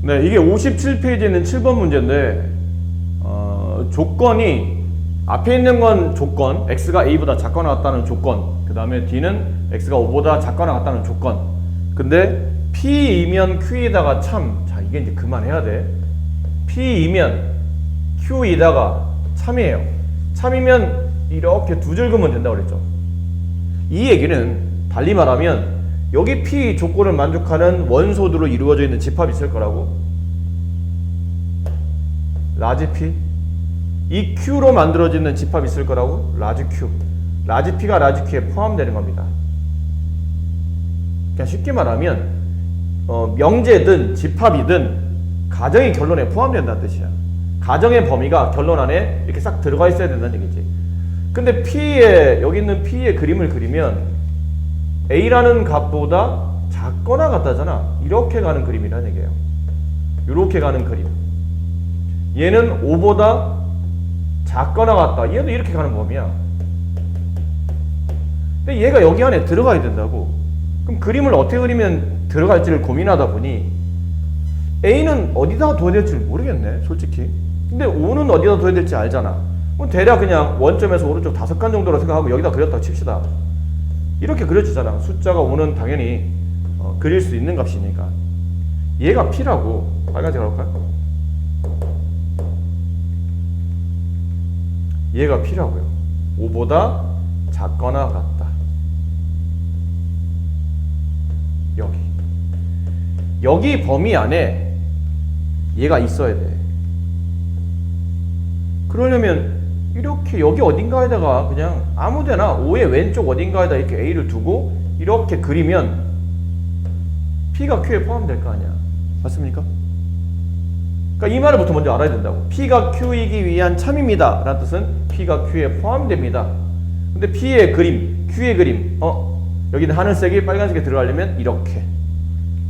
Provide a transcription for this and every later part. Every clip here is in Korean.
네, 이게 57페이지에 있는 7번 문제인데 조건이 앞에 있는 건 조건, x가 a보다 작거나 같다는 조건, 그 다음에 d는 x가 5보다 작거나 같다는 조건. 근데 p이면 q에다가 참, 자 이게 이제 그만해야 돼. p이면 q에다가 참이에요. 참이면 이렇게 두 줄 그으면 된다고 그랬죠. 이 얘기는 달리 말하면 여기 p 조건을 만족하는 원소들로 이루어져 있는 집합이 있을 거라고. 라지 p. 이 q로 만들어지는 집합이 있을 거라고. 라지 q. 라지 p가 라지 q에 포함되는 겁니다. 그냥 쉽게 말하면 명제든 집합이든 가정의 결론에 포함된다는 뜻이야. 가정의 범위가 결론 안에 이렇게 싹 들어가 있어야 된다는 얘기지. 근데 p의 여기 있는 p의 그림을 그리면 a라는 값보다 작거나 같다잖아. 이렇게 가는 그림이라는 얘기예요. 이렇게 가는 그림. 얘는 5보다 작거나 같다. 얘도 이렇게 가는 범위야. 근데 얘가 여기 안에 들어가야 된다고. 그럼 그림을 어떻게 그리면 들어갈지를 고민하다 보니 a는 어디다 둬야 될지 모르겠네, 솔직히. 근데 5는 어디다 둬야 될지 알잖아. 그럼 대략 그냥 원점에서 오른쪽 5칸 정도로 생각하고 여기다 그렸다고 칩시다. 이렇게 그려지잖아. 숫자가 5는 당연히 그릴 수 있는 값이니까. 얘가 p라고. 빨간색으로 할까요? 얘가 p라고요. 5보다 작거나 같다. 여기 범위 안에 얘가 있어야 돼. 그러려면 이렇게 여기 어딘가에다가 그냥 아무데나 5의 왼쪽 어딘가에다 이렇게 a를 두고 이렇게 그리면 p가 q에 포함될 거 아니야. 맞습니까? 그러니까 이 말을부터 먼저 알아야 된다고. p가 q이기 위한 참입니다 라는 뜻은 p가 q에 포함됩니다. 근데 p의 그림, q의 그림, 여기는 하늘색이 빨간색에 들어가려면 이렇게.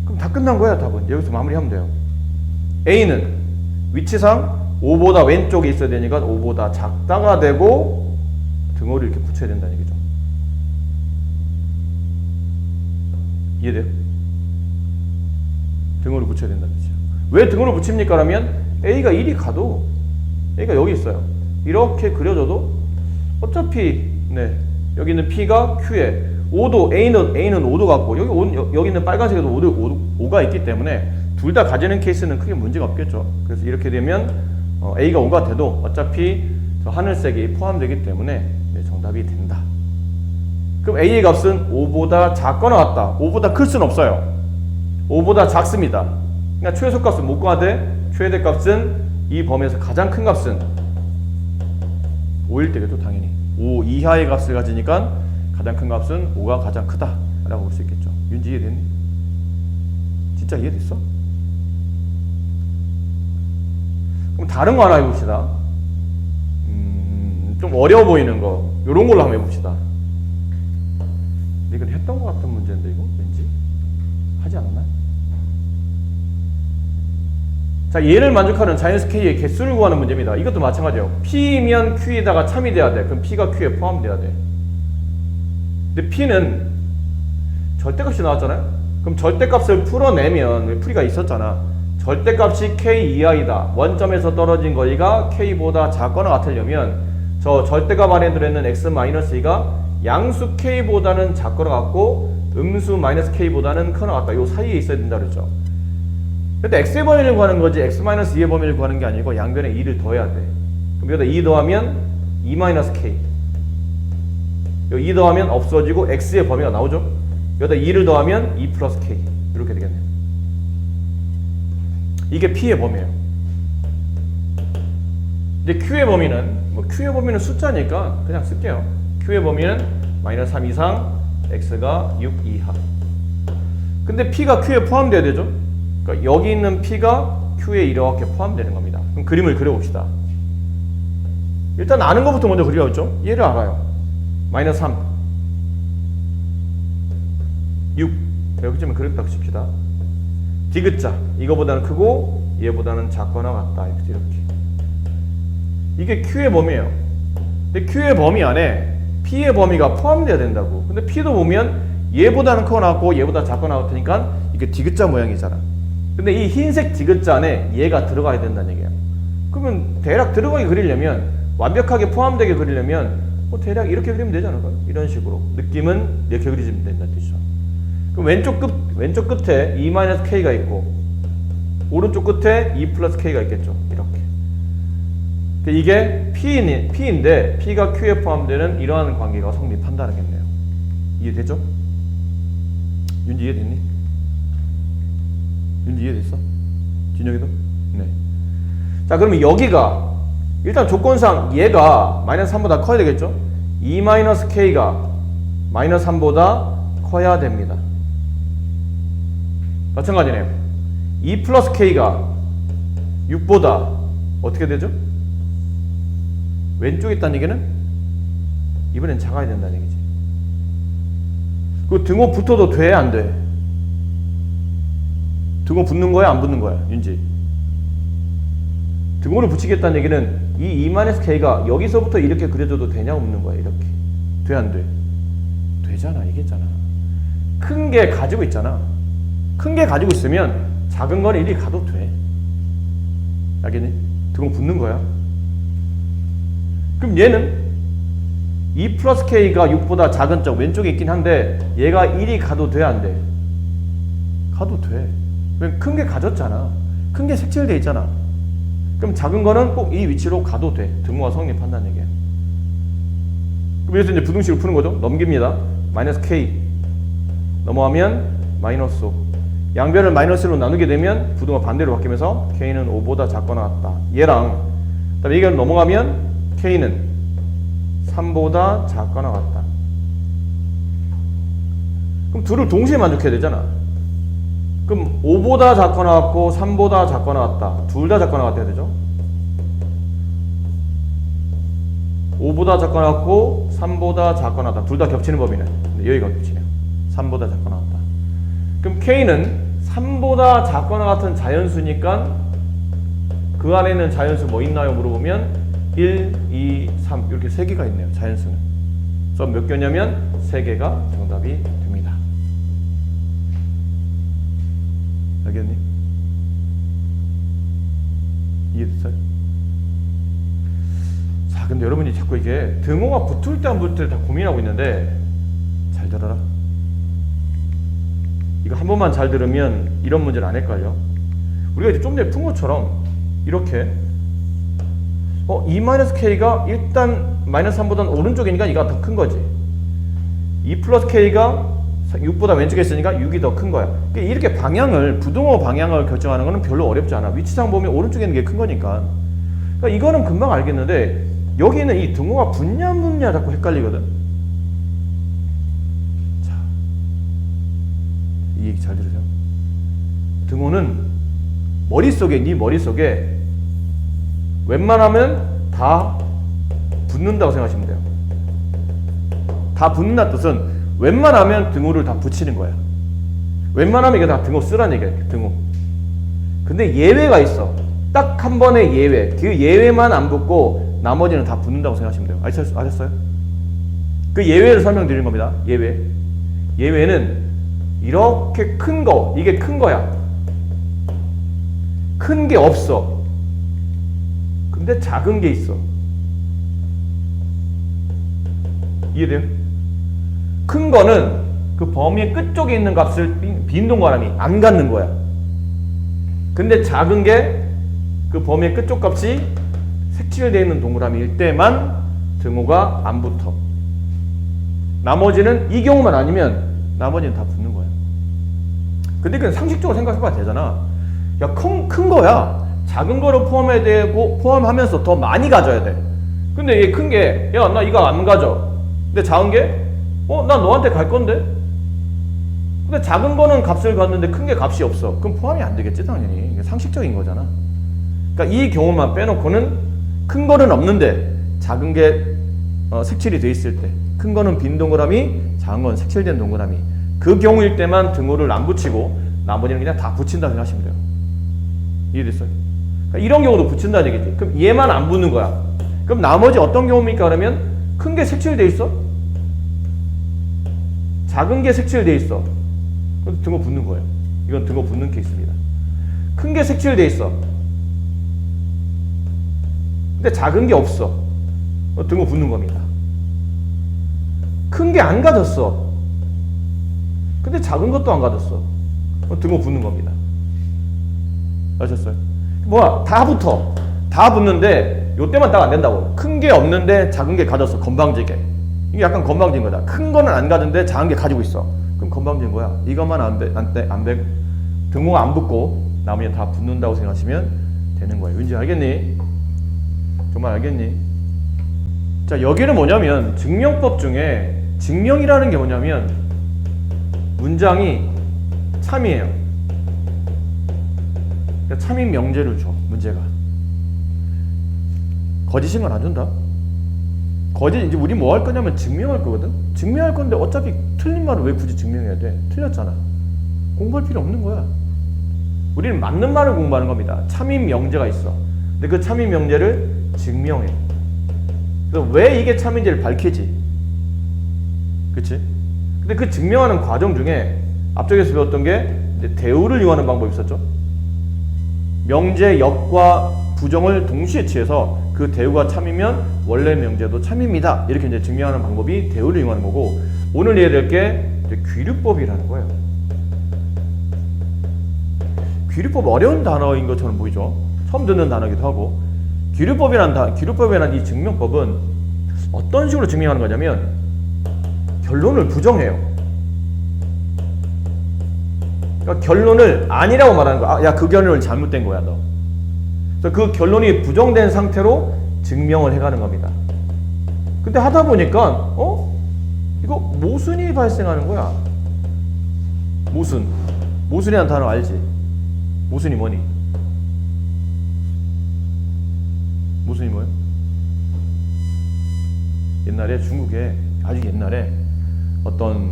그럼 다 끝난 거야, 답은. 여기서 마무리하면 돼요. a는 위치상 5보다 왼쪽에 있어야 되니까 5보다 작다가 되고 등호를 이렇게 붙여야 된다는 얘기죠. 이해돼요? 등호를 붙여야 된다는 뜻이죠. 왜 등호를 붙입니까? 라면 a가 1이 가도 a가 여기 있어요. 이렇게 그려져도 어차피 여기 있는 p가 q에 5도 a는 5도 같고 여기 있는 빨간색에도 5가 있기 때문에 둘 다 가지는 케이스는 크게 문제가 없겠죠. 그래서 이렇게 되면 a가 5가 돼도 어차피 저 하늘색이 포함되기 때문에 정답이 된다. 그럼 a의 값은 5보다 작거나 같다. 5보다 클 수는 없어요. 5보다 작습니다. 그러니까 최소값은 못 구하되 최대값은 이 범위에서 가장 큰 값은 5일 때겠죠, 당연히. 5 이하의 값을 가지니까 가장 큰 값은 5가 가장 크다 라고 볼 수 있겠죠. 윤지 이해됐니? 진짜 이해됐어? 그럼 다른 거 하나 해봅시다. 좀 어려워 보이는 거 요런 걸로 한번 해봅시다. 이건 했던 것 같은 문제인데 이거 왠지 하지 않았나? 자, 얘를 만족하는 자연수 K의 개수를 구하는 문제입니다. 이것도 마찬가지예요. P면 Q에다가 참이 돼야 돼. 그럼 P가 Q에 포함돼야 돼. 근데 P는 절대값이 나왔잖아요. 그럼 절대값을 풀어내면 풀이가 있었잖아. 절대값이 K 이하이다. 원점에서 떨어진 거리가 K보다 작거나 같으려면 저 절대값 안에 들어있는 X-2가 양수 K보다는 작거나 같고 음수 -K보다는 크거나 같다. 요 사이에 있어야 된다 그랬죠. 근데 X의 범위를 구하는 거지 X-2의 범위를 구하는 게 아니고 양변에 2를 더해야 돼. 그럼 여기다 2 더하면 2-K. 여기 2 더하면 없어지고 X의 범위가 나오죠. 여기다 2를 더하면 2 플러스 K. 이렇게 되겠네요. 이게 P의 범위예요. 이제 Q의 범위는 Q의 범위는 숫자니까 그냥 쓸게요. Q의 범위는 -3 이상 X가 6 이하. 근데 P가 Q에 포함돼야 되죠. 그러니까 여기 있는 P가 Q에 이렇게 포함되는 겁니다. 그럼 그림을 그려봅시다. 일단 아는 것부터 먼저 그려야죠. 얘를 알아요. -3 6 여기쯤에 그렸다고 칩시다. 디귿자 이거보다는 크고 얘보다는 작거나 같다. 이렇게 이게 Q의 범위예요. 근데 Q의 범위 안에 P의 범위가 포함돼야 된다고. 근데 P도 보면 얘보다는 크거나 같고 얘보다 작거나 같으니까 이게 디귿자 모양이잖아. 근데 이 흰색 디귿자 안에 얘가 들어가야 된다는 얘기예요. 그러면 대략 들어가게 그리려면, 완벽하게 포함되게 그리려면 뭐 대략 이렇게 그리면 되지 않을까요? 이런 식으로. 느낌은 이렇게 그리시면 된다는 뜻이죠. 그럼 왼쪽 끝에 E-K가 있고 오른쪽 끝에 E 플러스 K가 있겠죠. 이렇게. 이게 P인데 P가 Q에 포함되는 이러한 관계가 성립한다겠네요. 이해되죠? 윤지 이해됐니? 윤지 이해됐어? 진영이도? 네. 자, 그러면 여기가 일단 조건상 얘가 마이너스 3보다 커야 되겠죠? E-K가 마이너스 3보다 커야 됩니다. 마찬가지네요. E 플러스 K가 6보다 어떻게 되죠? 왼쪽에 있다는 얘기는 이번엔 작아야 된다는 얘기지. 그 등호 붙어도 돼? 안 돼? 등호 붙는 거야? 안 붙는 거야? 윤지. 등호를 붙이겠다는 얘기는 이 E-K가 여기서부터 이렇게 그려줘도 되냐 없는 거야? 이렇게. 돼? 안 돼? 되잖아. 이겠잖아. 큰 게 가지고 있잖아. 큰 게 가지고 있으면 작은 거는 이리 가도 돼. 알겠니? 등호 붙는 거야. 그럼 얘는 E 플러스 K가 6보다 작은 쪽 왼쪽에 있긴 한데 얘가 1이 가도 돼? 안 돼? 가도 돼. 왜? 큰 게 가졌잖아. 큰 게 색칠돼 있잖아. 그럼 작은 거는 꼭 이 위치로 가도 돼. 등호가 성립한다는 얘기야. 그럼 여기서 이제 부등식을 푸는 거죠. 넘깁니다. 마이너스 K 넘어가면 마이너스 5. 양변을 마이너스로 나누게 되면 부등호 반대로 바뀌면서 K는 5보다 작거나 같다. 얘랑 그다음에 이걸 넘어가면 K는 3보다 작거나 같다. 그럼 둘을 동시에 만족해야 되잖아. 그럼 5보다 작거나 같고 3보다 작거나 같다. 둘 다 작거나 같아야 되죠. 5보다 작거나 같고 3보다 작거나 같다. 둘 다 겹치는 법이네. 근데 여기가 겹치네요. 3보다 작거나 같다. 그럼 K는 3보다 작거나 같은 자연수니까 그 안에 있는 자연수 뭐 있나요? 물어보면 1, 2, 3 이렇게 3개가 있네요. 자연수는. 그래서 몇 개냐면 3개가 정답이 됩니다. 알겠니? 이해됐어요? 자, 근데 여러분이 자꾸 이게 등호가 붙을 때 안 붙을 때 다 고민하고 있는데 잘 들어라. 이거 한 번만 잘 들으면 이런 문제는 안 헷갈려. 우리가 이제 좀 전에 푼 것처럼 이렇게 E-K가 일단 마이너스 3보다는 오른쪽이니까 이가 더 큰 거지. E 플러스 K가 6보다 왼쪽에 있으니까 6이 더 큰 거야. 이렇게 방향을, 부등호 방향을 결정하는 거는 별로 어렵지 않아. 위치상 보면 오른쪽에 있는 게 큰 거니까. 그러니까 이거는 금방 알겠는데 여기는 이 등호가 붙냐 안 붙냐 자꾸 헷갈리거든. 자, 이 얘기 잘 들으세요. 등호는 네 머릿속에 웬만하면 다 붙는다고 생각하시면 돼요. 다 붙는다는 뜻은 웬만하면 등호를 다 붙이는 거야. 웬만하면 이게 다 등호 쓰라는 얘기야. 등호. 근데 예외가 있어. 딱 한 번의 예외. 그 예외만 안 붙고 나머지는 다 붙는다고 생각하시면 돼요. 아셨어요? 그 예외를 설명드리는 겁니다. 예외는 이렇게 큰 거, 이게 큰 거야. 큰 게 없어. 근데 작은 게 있어. 이해돼요? 큰 거는 그 범위의 끝쪽에 있는 값을 빈 동그라미 안 갖는 거야. 근데 작은 게 그 범위의 끝쪽 값이 색칠되어 있는 동그라미일 때만 등호가 안 붙어. 나머지는 이 경우만 아니면 나머지는 다 붙는 거야. 근데 그냥 상식적으로 생각해봐야 되잖아. 야, 큰 거야. 작은 거를 포함해야 되고 포함하면서 더 많이 가져야 돼. 근데 얘 큰 게, 야, 나 이거 안 가져. 근데 작은 게, 나 너한테 갈 건데? 근데 작은 거는 값을 갖는데 큰 게 값이 없어. 그럼 포함이 안 되겠지, 당연히. 이게 상식적인 거잖아. 그러니까 이 경우만 빼놓고는 큰 거는 없는데 작은 게 색칠이 돼 있을 때, 큰 거는 빈 동그라미, 작은 건 색칠된 동그라미. 그 경우일 때만 등호를 안 붙이고 나머지는 그냥 다 붙인다 생각하시면 돼요. 이해됐어요? 그러니까 이런 경우도 붙인다는 얘기지. 그럼 얘만 안 붙는 거야. 그럼 나머지 어떤 경우입니까? 그러면 큰 게 색칠돼 있어? 작은 게 색칠돼 있어? 그럼 등호 붙는 거예요. 이건 등호 붙는 케이스입니다. 큰 게 색칠돼 있어. 근데 작은 게 없어. 등호 붙는 겁니다. 큰 게 안 가졌어. 근데 작은 것도 안 가졌어. 등호 붙는 겁니다. 아셨어요? 뭐야? 다 붙어. 다 붙는데 요때만 딱 안 된다고. 큰 게 없는데 작은 게 가졌어. 건방지게. 이게 약간 건방진 거다. 큰 거는 안 가졌는데 작은 게 가지고 있어. 그럼 건방진 거야. 이것만 등호가 안 붙고 나머지는 다 붙는다고 생각하시면 되는 거예요. 왠지 알겠니? 정말 알겠니? 자, 여기는 뭐냐면 증명법 중에 증명이라는 게 뭐냐면 문장이 참이에요. 그러니까 참인 명제를 줘. 문제가 거짓인 건 안 준다. 거짓 이제 우리 뭐 할 거냐면 증명할 거거든. 증명할 건데 어차피 틀린 말을 왜 굳이 증명해야 돼? 틀렸잖아. 공부할 필요 없는 거야. 우리는 맞는 말을 공부하는 겁니다. 참인 명제가 있어. 근데 그 참인 명제를 증명해. 그래서 왜 이게 참인지를 밝히지. 그치? 근데 그 증명하는 과정 중에 앞쪽에서 배웠던 게 대우를 이용하는 방법이 있었죠. 명제 역과 부정을 동시에 취해서 그 대우가 참이면 원래 명제도 참입니다. 이렇게 이제 증명하는 방법이 대우를 이용하는 거고, 오늘 이해될 게 귀류법이라는 거예요. 귀류법 어려운 단어인 것처럼 보이죠? 처음 듣는 단어이기도 하고. 귀류법이라는 이 증명법은 어떤 식으로 증명하는 거냐면 결론을 부정해요. 그러니까 결론을 아니라고 말하는 거야. 야, 그 결론은 잘못된 거야, 너. 그래서 그 결론이 부정된 상태로 증명을 해가는 겁니다. 근데 하다 보니까 이거 모순이 발생하는 거야. 모순이라는 단어 알지? 모순이 뭐니? 모순이 뭐예요? 옛날에 중국에 아주 옛날에 어떤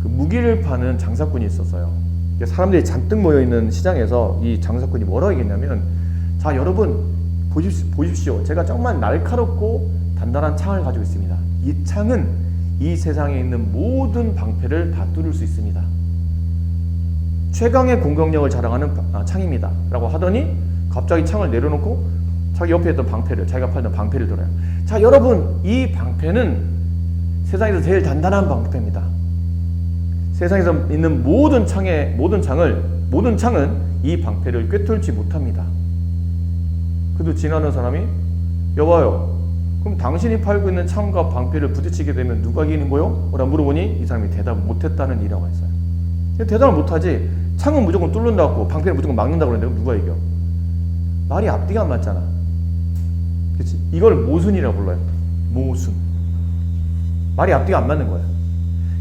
그 무기를 파는 장사꾼이 있었어요. 사람들이 잔뜩 모여있는 시장에서 이 장사꾼이 뭐라고 얘기했냐면, 자, 여러분 보십시오. 제가 정말 날카롭고 단단한 창을 가지고 있습니다. 이 창은 이 세상에 있는 모든 방패를 다 뚫을 수 있습니다. 최강의 공격력을 자랑하는 창입니다. 라고 하더니 갑자기 창을 내려놓고 자기 옆에 있던 방패를, 자기가 팔던 방패를 들어요. 자, 여러분, 이 방패는 세상에서 제일 단단한 방패입니다. 세상에서 있는 모든 창은 이 방패를 꿰뚫지 못합니다. 그래도 지나는 사람이, 여봐요, 그럼 당신이 팔고 있는 창과 방패를 부딪히게 되면 누가 이기는 거요? 라고 물어보니 이 사람이 대답을 못했다는 일이라고 했어요. 대답을 못하지. 창은 무조건 뚫는다고, 방패는 무조건 막는다고 그러는데 누가 이겨? 말이 앞뒤가 안 맞잖아. 그치? 이걸 모순이라고 불러요. 모순. 말이 앞뒤가 안 맞는 거야.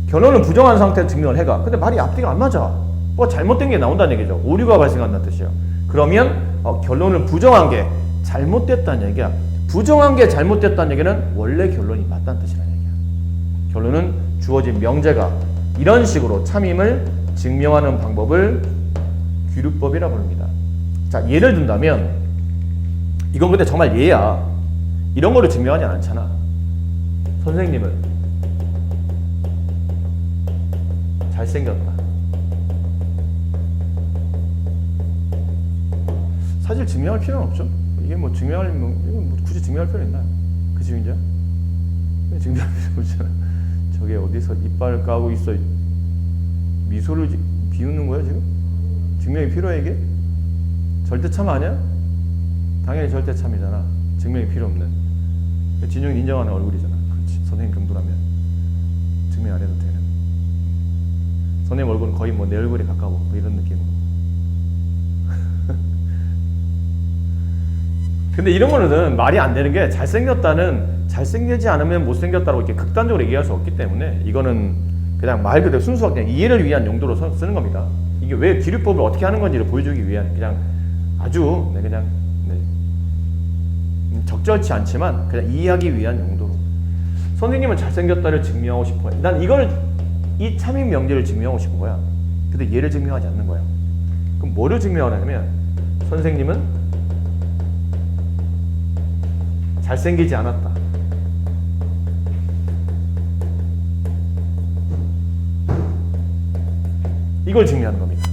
결론은 부정한 상태에서 증명을 해가. 근데 말이 앞뒤가 안 맞아. 뭐 잘못된 게 나온다는 얘기죠. 오류가 발생한다는 뜻이에요. 그러면 결론을 부정한 게 잘못됐다는 얘기야. 부정한 게 잘못됐다는 얘기는 원래 결론이 맞다는 뜻이라는 얘기야. 결론은 주어진 명제가 이런 식으로 참임을 증명하는 방법을 귀류법이라고 부릅니다. 자, 예를 든다면, 이건 근데 정말 예야. 이런 거를 증명하지 않잖아. 선생님은 잘생겼다. 사실 증명할 필요는 없죠. 이게 뭐 굳이 증명할 필요 있나요? 그치, 민지야? 증명할 필요 없잖아. 저게 어디서 이빨을 까고 있어. 미소를 비웃는 거야, 지금? 증명이 필요해, 이게? 절대참 아니야? 당연히 절대참이잖아. 증명이 필요 없는. 진영이 인정하는 얼굴이잖아. 그렇지. 선생님 정도라면 증명 안 해도 되는. 선생님 얼굴은 거의 뭐 내 얼굴에 가까워. 뭐 이런 느낌으로. 근데 이런 거는 말이 안 되는 게, 잘생기지 않으면 못생겼다고 이렇게 극단적으로 얘기할 수 없기 때문에 이거는 그냥 말 그대로 순수하게 그냥 이해를 위한 용도로 쓰는 겁니다. 이게 왜 귀류법을 어떻게 하는 건지를 보여주기 위한 그냥 아주 적절치 않지만 그냥 이해하기 위한 용도로. 선생님은 잘생겼다를 증명하고 싶어요. 난 이 참임 명제를 증명하고 싶은 거야. 근데 얘를 증명하지 않는 거야. 그럼 뭐를 증명하냐면, 선생님은 잘생기지 않았다. 이걸 증명하는 겁니다.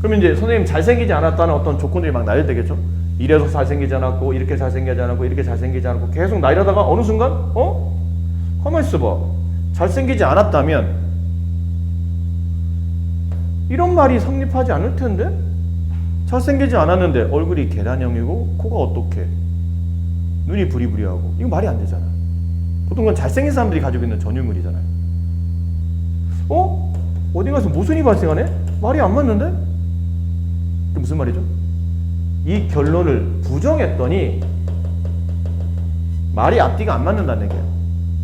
그러면 이제 선생님 잘생기지 않았다는 어떤 조건들이 막 나열되겠죠? 이래서 잘생기지 않았고, 이렇게 잘생기지 않았고, 이렇게 잘생기지 않았고, 계속 나열하다가 어느 순간, 가만히 있어봐. 잘생기지 않았다면, 이런 말이 성립하지 않을 텐데? 잘생기지 않았는데, 얼굴이 계단형이고, 코가 어떻게, 눈이 부리부리하고, 이거 말이 안 되잖아. 보통 건 잘생긴 사람들이 가지고 있는 전유물이잖아요. 어디 가서 모순이 발생하네? 말이 안 맞는데? 이게 무슨 말이죠? 이 결론을 부정했더니 말이 앞뒤가 안 맞는다는 얘기예요.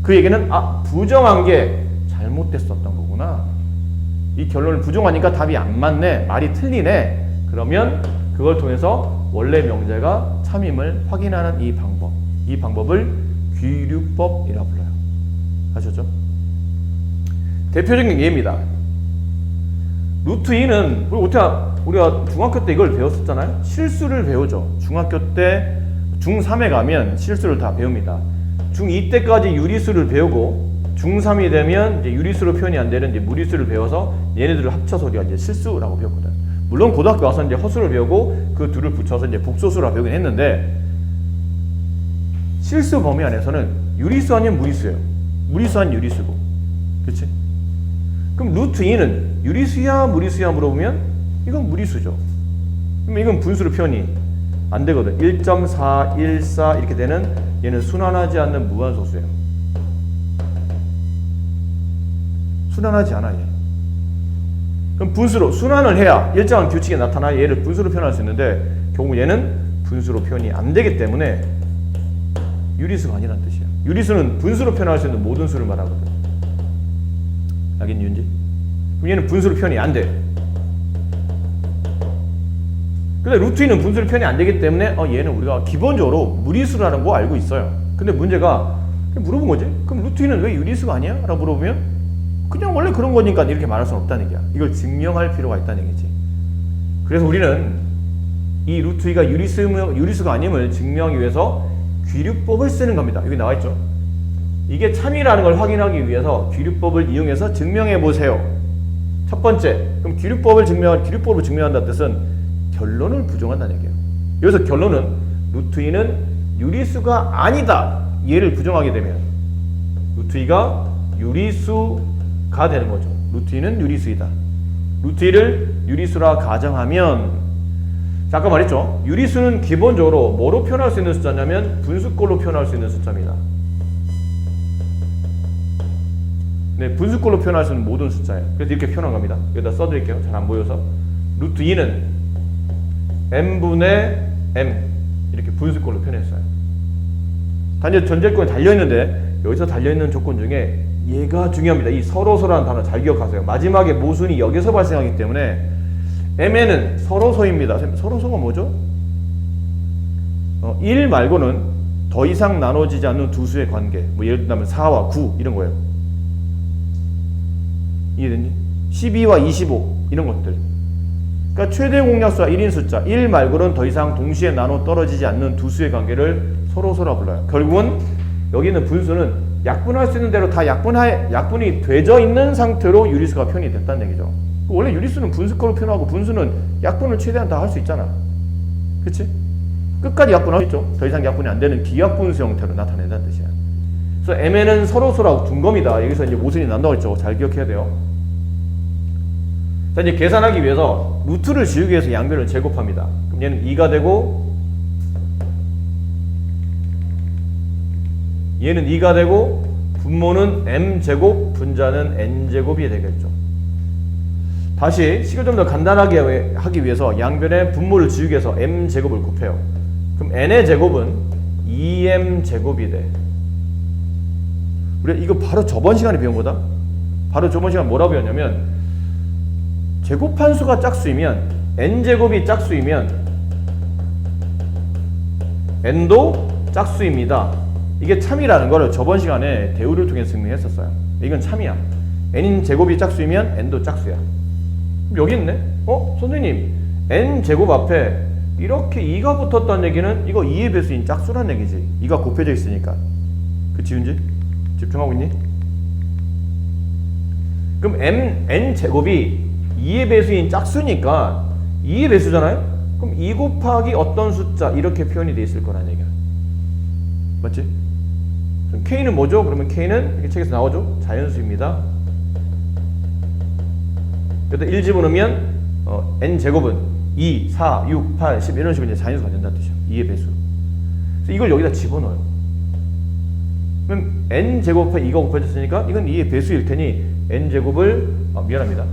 그 얘기는 부정한 게 잘못됐었던 거구나. 이 결론을 부정하니까 답이 안 맞네. 말이 틀리네. 그러면 그걸 통해서 원래 명제가 참임을 확인하는 이 방법을 귀류법이라고 불러요. 아셨죠? 대표적인 예입니다. 루트 2는 우리가 중학교 때 이걸 배웠었잖아요. 실수를 배우죠. 중학교 때 중3에 가면 실수를 다 배웁니다. 중2 때까지 유리수를 배우고 중3이 되면 이제 유리수로 표현이 안 되는 이제 무리수를 배워서 얘네들을 합쳐서 우리가 이제 실수라고 배웠거든. 물론 고등학교 와서 이제 허수를 배우고 그 둘을 붙여서 이제 복소수라고 배우긴 했는데, 실수 범위 안에서는 유리수 아니면 무리수예요. 무리수 아니면 유리수고. 그치? 그럼 루트 2는 유리수야 무리수야 물어보면 이건 무리수죠. 그럼 이건 분수로 표현이 안 되거든. 1.414 이렇게 되는 얘는 순환하지 않는 무한소수예요. 순환하지 않아 얘. 그럼 분수로 순환을 해야 일정한 규칙이 나타나 얘를 분수로 표현할 수 있는데 결국 얘는 분수로 표현이 안 되기 때문에 유리수가 아니란 뜻이야. 유리수는 분수로 표현할 수 있는 모든 수를 말하거든. 알겠니 윤지? 그럼 얘는 분수로 표현이 안 돼. 근데 루트 2는 분수로 표현이 안 되기 때문에 얘는 우리가 기본적으로 무리수라는 거 알고 있어요. 근데 문제가 물어본 거지. 그럼 루트 2는 왜 유리수가 아니야? 라고 물어보면 그냥 원래 그런 거니까 이렇게 말할 수는 없다는 얘기야. 이걸 증명할 필요가 있다는 얘기지. 그래서 우리는 이 루트 2가 유리수가 아님을 증명하기 위해서 귀류법을 쓰는 겁니다. 여기 나와 있죠. 이게 참이라는 걸 확인하기 위해서 귀류법을 이용해서 증명해 보세요. 첫 번째, 그럼 귀류법으로 증명한다는 뜻은 결론을 부정한다는 얘기예요. 여기서 결론은 루트 2는 유리수가 아니다. 얘를 부정하게 되면 루트 2가 유리수가 되는 거죠. 루트 2는 유리수이다. 루트 2를 유리수라 가정하면, 아까 말했죠. 유리수는 기본적으로 뭐로 표현할 수 있는 숫자냐면 분수꼴로 표현할 수 있는 숫자입니다. 네, 분수꼴로 표현할 수 있는 모든 숫자예요. 그래서 이렇게 표현한 겁니다. 여기다 써드릴게요. 잘 안 보여서. 루트 2는 m분의 m 이렇게 분수꼴로 표현했어요. 단지 전제권이 달려있는데 여기서 달려있는 조건 중에 얘가 중요합니다. 이 서로서라는 단어 잘 기억하세요. 마지막에 모순이 여기서 발생하기 때문에 m에는 서로서입니다. 서로서가 뭐죠? 1 말고는 더 이상 나눠지지 않는 두 수의 관계. 뭐 예를 들면 4와 9 이런 거예요. 이해됐니? 12와 25 이런 것들. 그러니까 최대 공약수와 1인 숫자 1 말고는 더 이상 동시에 나눠 떨어지지 않는 두 수의 관계를 서로서라 불러요. 결국은 여기 있는 분수는 약분할 수 있는 대로 다 약분이 되져 있는 상태로 유리수가 표현이 됐다는 얘기죠. 원래 유리수는 분수꼴로 표현하고 분수는 약분을 최대한 다 할 수 있잖아. 그치? 끝까지 약분할 수 있죠. 더 이상 약분이 안 되는 기약분수 형태로 나타낸다는 뜻이야. 그래서 m에는 서로서라고 둔 겁니다. 여기서 이제 모순이 난다고 했죠. 잘 기억해야 돼요. 자, 이제 계산하기 위해서 루트를 지우기 위해서 양변을 제곱합니다. 그럼 얘는 2가 되고 얘는 2가 되고 분모는 m제곱, 분자는 n제곱이 되겠죠. 다시 식을 좀 더 간단하게 하기 위해서 양변의 분모를 지우기 위해서 m제곱을 곱해요. 그럼 n의 제곱은 2m제곱이 돼. 우리 이거 바로 저번 시간에 배운 거다. 바로 저번 시간 뭐라고 배웠냐면 제곱한 수가 짝수이면 n제곱이 짝수이면 n도 짝수입니다. 이게 참이라는 걸 저번 시간에 대우를 통해 증명했었어요. 이건 참이야. n인 제곱이 짝수이면 n도 짝수야. 여기 있네? 선생님 n제곱 앞에 이렇게 2가 붙었다는 얘기는 이거 2의 배수인 짝수란 얘기지. 2가 곱해져 있으니까. 그치 윤지? 집중하고 있니? 그럼 n제곱이 2의 배수인 짝수니까 2의 배수잖아요? 그럼 2 곱하기 어떤 숫자 이렇게 표현이 돼 있을 거란 얘기야. 맞지? 그럼 K는 뭐죠? 그러면 K는 이렇게 책에서 나오죠? 자연수입니다. 여기다 1 집어넣으면 N제곱은 2, 4, 6, 8, 10 이런 식으로 이제 자연수가 된다는 뜻이죠. 2의 배수. 그래서 이걸 여기다 집어넣어요. 그럼 N제곱 2가 곱해졌으니까 이건 2의 배수일 테니 N제곱을 미안합니다.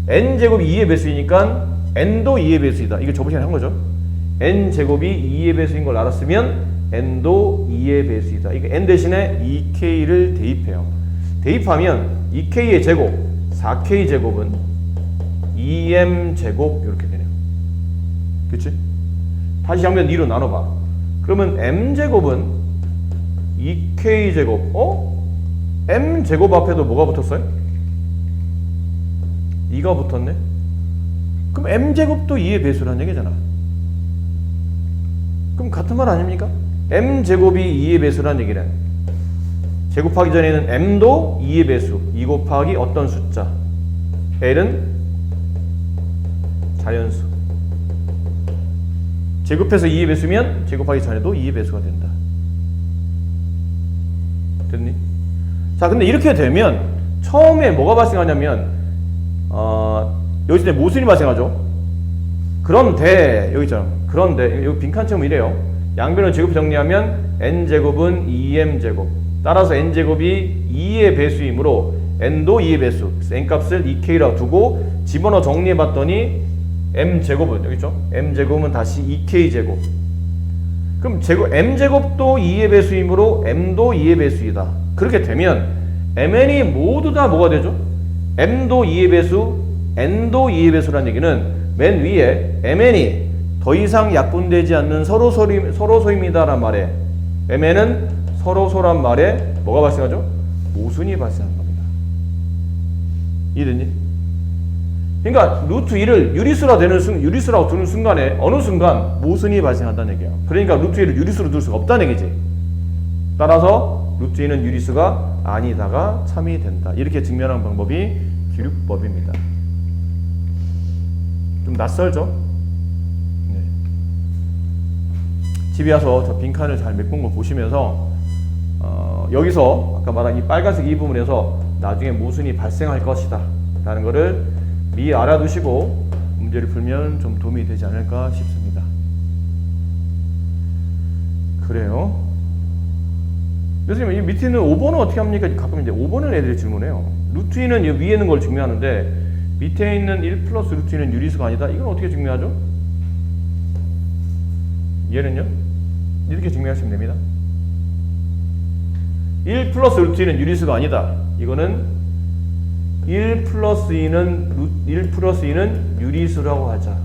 N제곱이 2의 배수이니까 N도 2의 배수이다. 이게 저번 시간에 한 거죠. N제곱이 2의 배수인 걸 알았으면 N도 2의 배수이다. 이거 N 대신에 2K를 대입해요. 대입하면 2K의 제곱, 4K 제곱은 2M 제곱 이렇게 되네요. 그치? 다시 양면 2로 나눠봐. 그러면 M 제곱은 2K 제곱. M 제곱 앞에도 뭐가 붙었어요? 2가 붙었네. 그럼 M 제곱도 2의 배수라는 얘기잖아. 그럼 같은 말 아닙니까? M 제곱이 2의 배수라는 얘기는 제곱하기 전에는 M도 2의 배수, 2 곱하기 어떤 숫자, L은 자연수. 제곱해서 2의 배수면 제곱하기 전에도 2의 배수가 된다. 됐니? 자, 근데 이렇게 되면 처음에 뭐가 발생하냐면 여기서 모순이 발생하죠. 그런데 여기 있잖아. 그런데 여기 빈칸처럼 이래요. 양변을 제곱 정리하면 N제곱은 2M제곱. 따라서 N제곱이 2의 배수이므로 N도 2의 배수. 그래서 N값을 2K라고 두고 집어넣어 정리해봤더니 M제곱은 여기 있죠. M제곱은 다시 2K제곱. 그럼 M제곱도 2의 배수이므로 M도 2의 배수이다. 그렇게 되면 MN이 모두 다 뭐가 되죠? M도 2의 배수, N도 2의 배수라는 얘기는 맨 위에 MN이 더 이상 약분되지 않는 서로소입니다란 말에 MN은 서로소란 말에 뭐가 발생하죠? 모순이 발생하는 겁니다. 이해됐니? 그러니까 루트 2를 유리수라고 두는 순간에 어느 순간 모순이 발생한다는 얘기야. 그러니까 루트 2를 유리수로 둘 수가 없다는 얘기지. 따라서 루트 2는 유리수가 아니다가 참이 된다. 이렇게 증명하는 방법이 기륙법입니다. 좀 낯설죠? 네. 집에 와서 저 빈칸을 잘 메꾼 거 보시면서 여기서 아까 말한 이 빨간색 이 부분에서 나중에 모순이 발생할 것이다 라는 거를 미리 알아두시고 문제를 풀면 좀 도움이 되지 않을까 싶습니다. 그래요. 교수님, 이 밑에 있는 5번은 어떻게 합니까? 가끔 이제 5번은 애들이 질문해요. 루트 2는 위에 있는 걸 증명하는데 밑에 있는 1 플러스 루트 2는 유리수가 아니다. 이건 어떻게 증명하죠? 얘는요? 이렇게 증명하시면 됩니다. 1 플러스 루트 2는 유리수가 아니다. 이거는 1 플러스 2는 유리수라고 하자.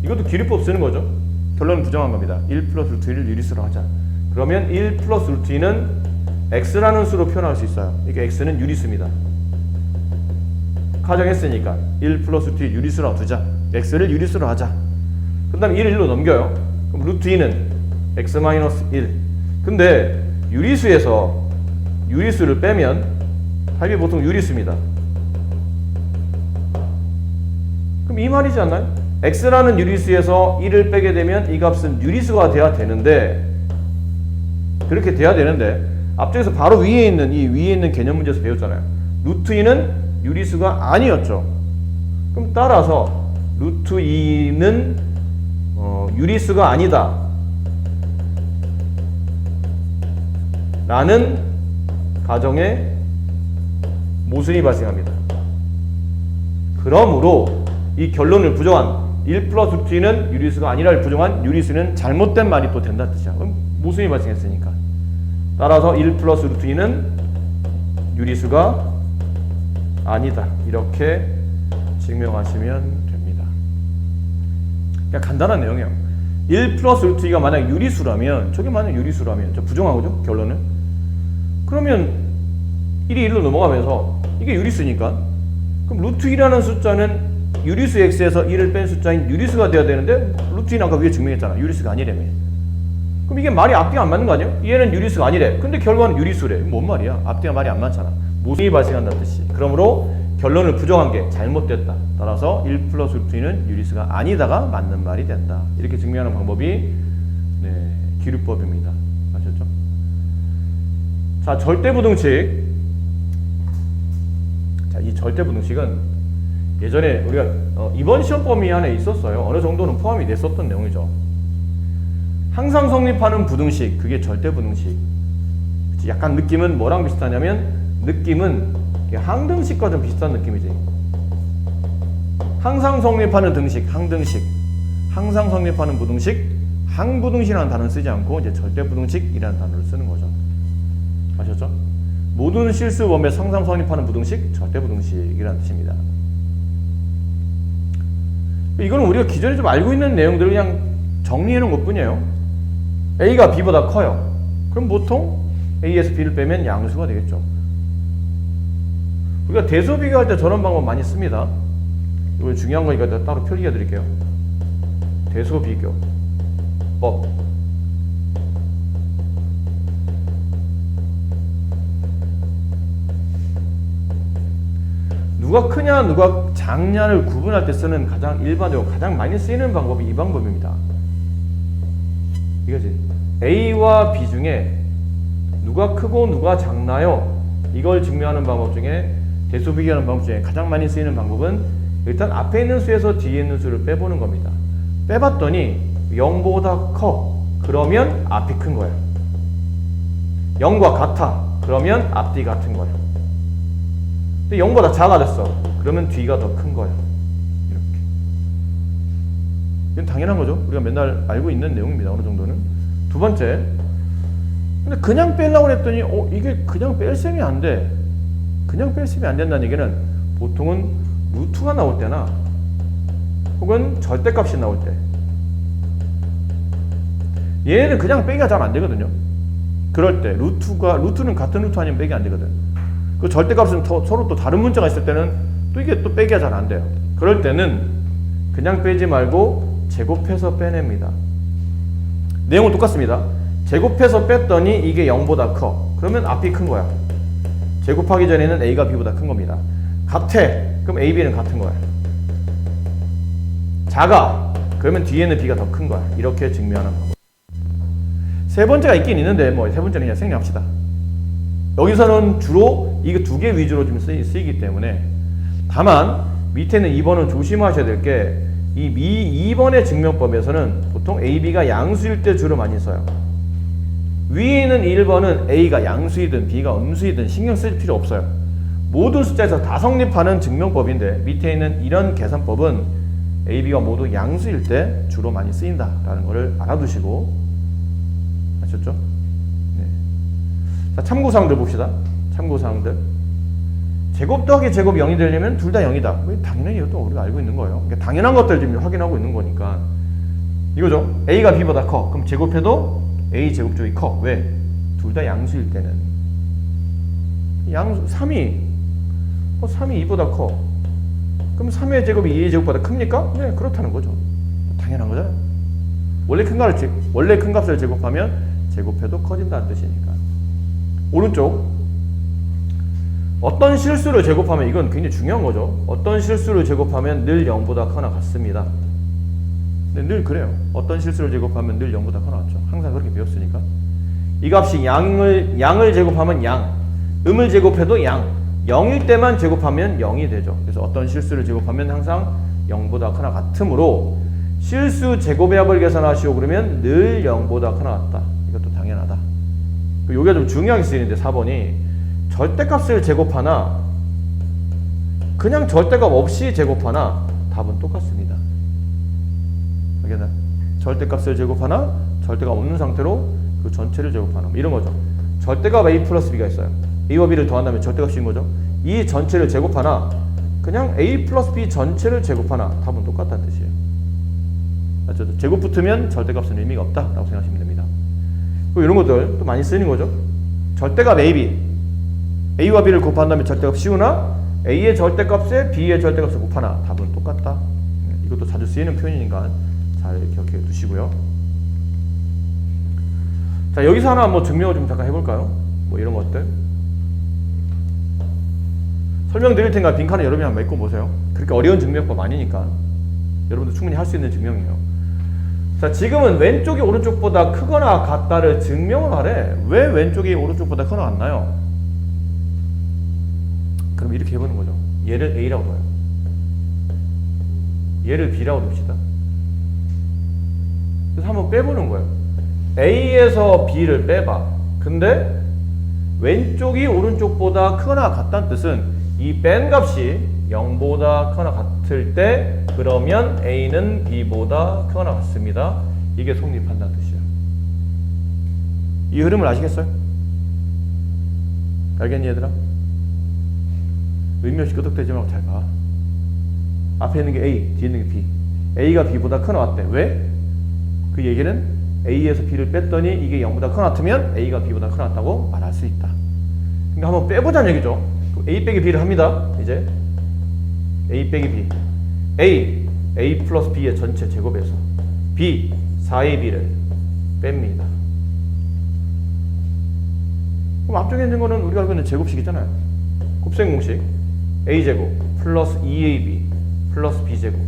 이것도 기류법 쓰는 거죠. 결론은 부정한 겁니다. 1 플러스 루트 2를 유리수라고 하자. 그러면 1 플러스 루트 2는 x라는 수로 표현할 수 있어요. 이게 x는 유리수입니다. 가정했으니까 1 플러스 루트 2 유리수라고 두자. x를 유리수로 하자. 그 다음에 1을 1로 넘겨요. 그럼 루트 2는 x 마이너스 1. 근데 유리수에서 유리수를 빼면 답이 보통 유리수입니다. 그럼 이 말이지 않나요? x라는 유리수에서 1을 빼게 되면 이 값은 유리수가 돼야 되는데, 그렇게 돼야 되는데 앞쪽에서 바로 위에 있는 개념 문제에서 배웠잖아요. 루트 2는 유리수가 아니었죠. 그럼 따라서 루트 2는 유리수가 아니다 라는 가정에 모순이 발생합니다. 그러므로 이 결론을 부정한 1 플러스 루트 2는 유리수가 아니라를 부정한 유리수는 잘못된 말이 또 된다는 뜻이야. 모순이 발생했으니까. 따라서 1 플러스 루트 2는 유리수가 아니다. 이렇게 증명하시면 됩니다. 그냥 간단한 내용이에요. 1 플러스 루트 2가 만약 유리수라면, 저게 만약 유리수라면, 저 부정하고죠? 결론은? 그러면 1이 1로 넘어가면서 이게 유리수니까, 그럼 루트 2라는 숫자는 유리수 x에서 1을 뺀 숫자인 유리수가 돼야 되는데, 루트 2는 아까 위에 증명했잖아. 유리수가 아니라며. 그럼 이게 말이 앞뒤가 안 맞는 거 아니에요? 얘는 유리수가 아니래. 근데 결과는 유리수래. 뭔 말이야? 앞뒤가 말이 안 맞잖아. 모순이 발생한다는 뜻이. 그러므로 결론을 부정한 게 잘못됐다. 따라서 1 플러스 루트 2는 유리수가 아니다가 맞는 말이 된다. 이렇게 증명하는 방법이 기류법입니다. 아셨죠? 자, 절대부등식. 자, 이 절대부등식은 예전에 우리가 이번 시험 범위 안에 있었어요. 어느 정도는 포함이 됐었던 내용이죠. 항상 성립하는 부등식, 그게 절대부등식. 약간 느낌은 뭐랑 비슷하냐면 느낌은 항등식과 좀 비슷한 느낌이지. 항상 성립하는 등식, 항등식. 항상 성립하는 부등식, 항부등식이라는 단어를 쓰지 않고 이제 절대부등식이라는 단어를 쓰는 거죠. 아셨죠? 모든 실수범에 항상 성립하는 부등식, 절대부등식이라는 뜻입니다. 이거는 우리가 기존에 좀 알고 있는 내용들을 그냥 정리해 놓은 것 뿐이에요. A가 B보다 커요. 그럼 보통 A에서 B를 빼면 양수가 되겠죠. 우리가 대소 비교할 때 저런 방법 많이 씁니다. 이거 중요한 거니까 따로 표기해 드릴게요. 대소 비교법. 누가 크냐 누가 작냐를 구분할 때 쓰는 가장 일반적으로 가장 많이 쓰이는 방법이 이 방법입니다. 이거지. A와 B 중에 누가 크고 누가 작나요? 이걸 증명하는 방법 중에 대소 비교하는 방법 중에 가장 많이 쓰이는 방법은 일단 앞에 있는 수에서 뒤에 있는 수를 빼보는 겁니다. 빼봤더니 0보다 커. 그러면 앞이 큰 거예요. 0과 같아. 그러면 앞뒤 같은 거예요. 근데 0보다 작아졌어. 그러면 뒤가 더 큰 거예요. 이렇게. 이건 당연한 거죠. 우리가 맨날 알고 있는 내용입니다. 어느 정도는. 두 번째. 근데 그냥 빼려고 했더니 이게 그냥 뺄 셈이 안 돼. 그냥 뺄 셈이 안 된다는 얘기는 보통은 루트가 나올 때나 혹은 절대값이 나올 때 얘는 그냥 빼기가 잘 안 되거든요. 그럴 때 루트는 같은 루트 아니면 빼기 안 되거든. 그 절대값은 서로 또 다른 문자가 있을 때는 또 이게 또 빼기가 잘 안 돼요. 그럴 때는 그냥 빼지 말고 제곱해서 빼냅니다. 내용은 똑같습니다. 제곱해서 뺐더니 이게 0보다 커. 그러면 앞이 큰 거야. 제곱하기 전에는 A가 B보다 큰 겁니다. 같아. 그럼 A, B는 같은 거야. 작아. 그러면 뒤에는 B가 더 큰 거야. 이렇게 증명하는 방법. 세 번째가 있긴 있는데 세 번째는 그냥 생략합시다. 여기서는 주로 이거 두 개 위주로 좀 쓰이기 때문에 다만 밑에는 2번은 조심하셔야 될 게 이 2번의 증명법에서는 보통 A, B가 양수일 때 주로 많이 써요. 위에 있는 1번은 A가 양수이든 B가 음수이든 신경 쓸 필요 없어요. 모든 숫자에서 다 성립하는 증명법인데 밑에 있는 이런 계산법은 A, B가 모두 양수일 때 주로 많이 쓰인다라는 것을 알아두시고 아셨죠? 네. 자, 참고사항들 봅시다. 참고사항들. 제곱 더하기 제곱 0이 되려면 둘 다 0이다. 당연히 이것도 우리가 알고 있는 거예요. 그러니까 당연한 것들 지금 확인하고 있는 거니까. 이거죠. A가 B보다 커. 그럼 제곱해도 A 제곱 쪽이 커. 왜? 둘 다 양수일 때는. 양수 3이 3이 2보다 커. 그럼 3의 제곱이 2의 제곱보다 큽니까? 네, 그렇다는 거죠. 당연한 거잖아요. 원래 큰 값을 제곱하면 제곱해도 커진다는 뜻이니까. 오른쪽. 어떤 실수를 제곱하면 이건 굉장히 중요한 거죠. 어떤 실수를 제곱하면 늘 0보다 커나 같습니다. 근데 늘 그래요. 어떤 실수를 제곱하면 늘 0보다 커나 같죠. 항상 그렇게 배웠으니까. 이 값이 양을 제곱하면 양, 음을 제곱해도 양, 0일 때만 제곱하면 0이 되죠. 그래서 어떤 실수를 제곱하면 항상 0보다 커나 같으므로 실수 제곱의 합을 계산하시오 그러면 늘 0보다 커나 같다. 이것도 당연하다. 여기가 좀 중요하게 쓰이는데 4번이 절대값을 제곱하나 그냥 절대값 없이 제곱하나 답은 똑같습니다. 알겠나요? 절대값을 제곱하나 절대값 없는 상태로 그 전체를 제곱하나 이런 거죠. 절대값 A 플러스 B가 있어요. A와 B를 더한다면 절대값인 거죠. 이 전체를 제곱하나 그냥 A 플러스 B 전체를 제곱하나 답은 똑같다는 뜻이에요. 맞죠? 제곱 붙으면 절대값은 의미가 없다라고 생각하시면 됩니다. 그리고 이런 것들 또 많이 쓰이는 거죠. 절대값 A, B A와 B를 곱한다면 절대값 씌우나 A의 절대값에 B의 절대값을 곱하나 답은 똑같다. 이것도 자주 쓰이는 표현이니까 잘 기억해 두시고요. 자, 여기서 하나 증명을 좀 잠깐 해볼까요? 이런 것들. 설명드릴 테니까 빈칸을 여러분이 한번 메꿔 보세요. 그렇게 어려운 증명법 아니니까 여러분도 충분히 할 수 있는 증명이에요. 자, 지금은 왼쪽이 오른쪽보다 크거나 같다를 증명을 하래. 왜 왼쪽이 오른쪽보다 크거나 같나요? 그럼 이렇게 해보는 거죠. 얘를 A라고 둬요. 얘를 B라고 둡시다. 그래서 한번 빼보는 거예요. A에서 B를 빼봐. 근데 왼쪽이 오른쪽보다 크거나 같다는 뜻은 이 뺀 값이 0보다 크거나 같을 때 그러면 A는 B보다 크거나 같습니다. 이게 성립한다는 뜻이에요. 이 흐름을 아시겠어요? 알겠니 얘들아? 의미 없이 끄덕대지 말고 잘 봐. 앞에 있는 게 A, 뒤에 있는 게 B. A가 B보다 크거나 같대. 왜? 그 얘기는 A에서 B를 뺐더니 이게 0보다 크거나 같으면 A가 B보다 크거나 같다고 말할 수 있다. 그러니까 한번 빼보자는 얘기죠. 그럼 A 빼기 B를 합니다. 이제 A 빼기 B. A 플러스 B의 전체 제곱에서 B, 4AB를 뺍니다. 그럼 앞쪽에 있는 거는 우리가 알고 있는 제곱식이잖아요. 곱셈 공식 A제곱 플러스 2AB 플러스 B제곱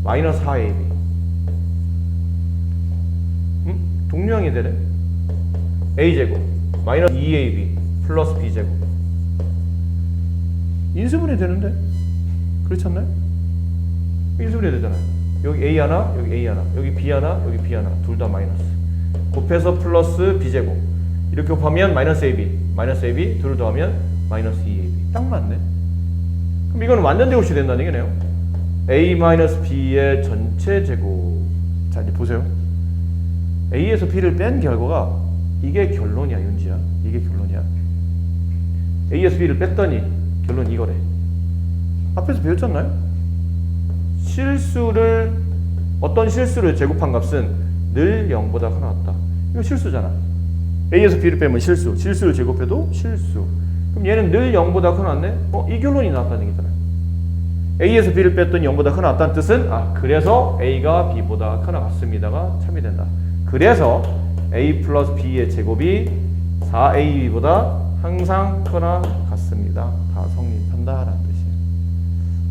마이너스 4AB. 동류항이 되네. A제곱 마이너스 2AB 플러스 B제곱. 인수분해 되는데? 그렇지 않나요? 인수분해 되잖아요. 여기 A 하나, 여기 A 하나, 여기 B 하나, 여기 B 하나, 둘 다 마이너스. 곱해서 플러스 B제곱. 이렇게 곱하면 마이너스 AB, 둘을 더하면 마이너스 2AB. 딱 맞네. 그럼 이거는 완전 제곱이 된다는 얘기네요. A-B의 전체 제곱. 자, 이제 보세요. A에서 B를 뺀 결과가 이게 결론이야, 윤지야. 이게 결론이야. A에서 B를 뺐더니 결론 이거래. 앞에서 배웠잖아요? 어떤 실수를 제곱한 값은 늘 0보다 크거나 같다. 이거 실수잖아. A에서 B를 빼면 실수를 제곱해도 실수. 그럼 얘는 늘 0보다 크거나 같네? 이 결론이 나왔다는 얘기잖아요. A에서 B를 뺐더니 0보다 크거나 같다는 뜻은 그래서 A가 B보다 크거나 같습니다가 참이 된다. 그래서 A 플러스 B의 제곱이 4AB보다 항상 크거나 같습니다. 다 성립한다라는 뜻이에요.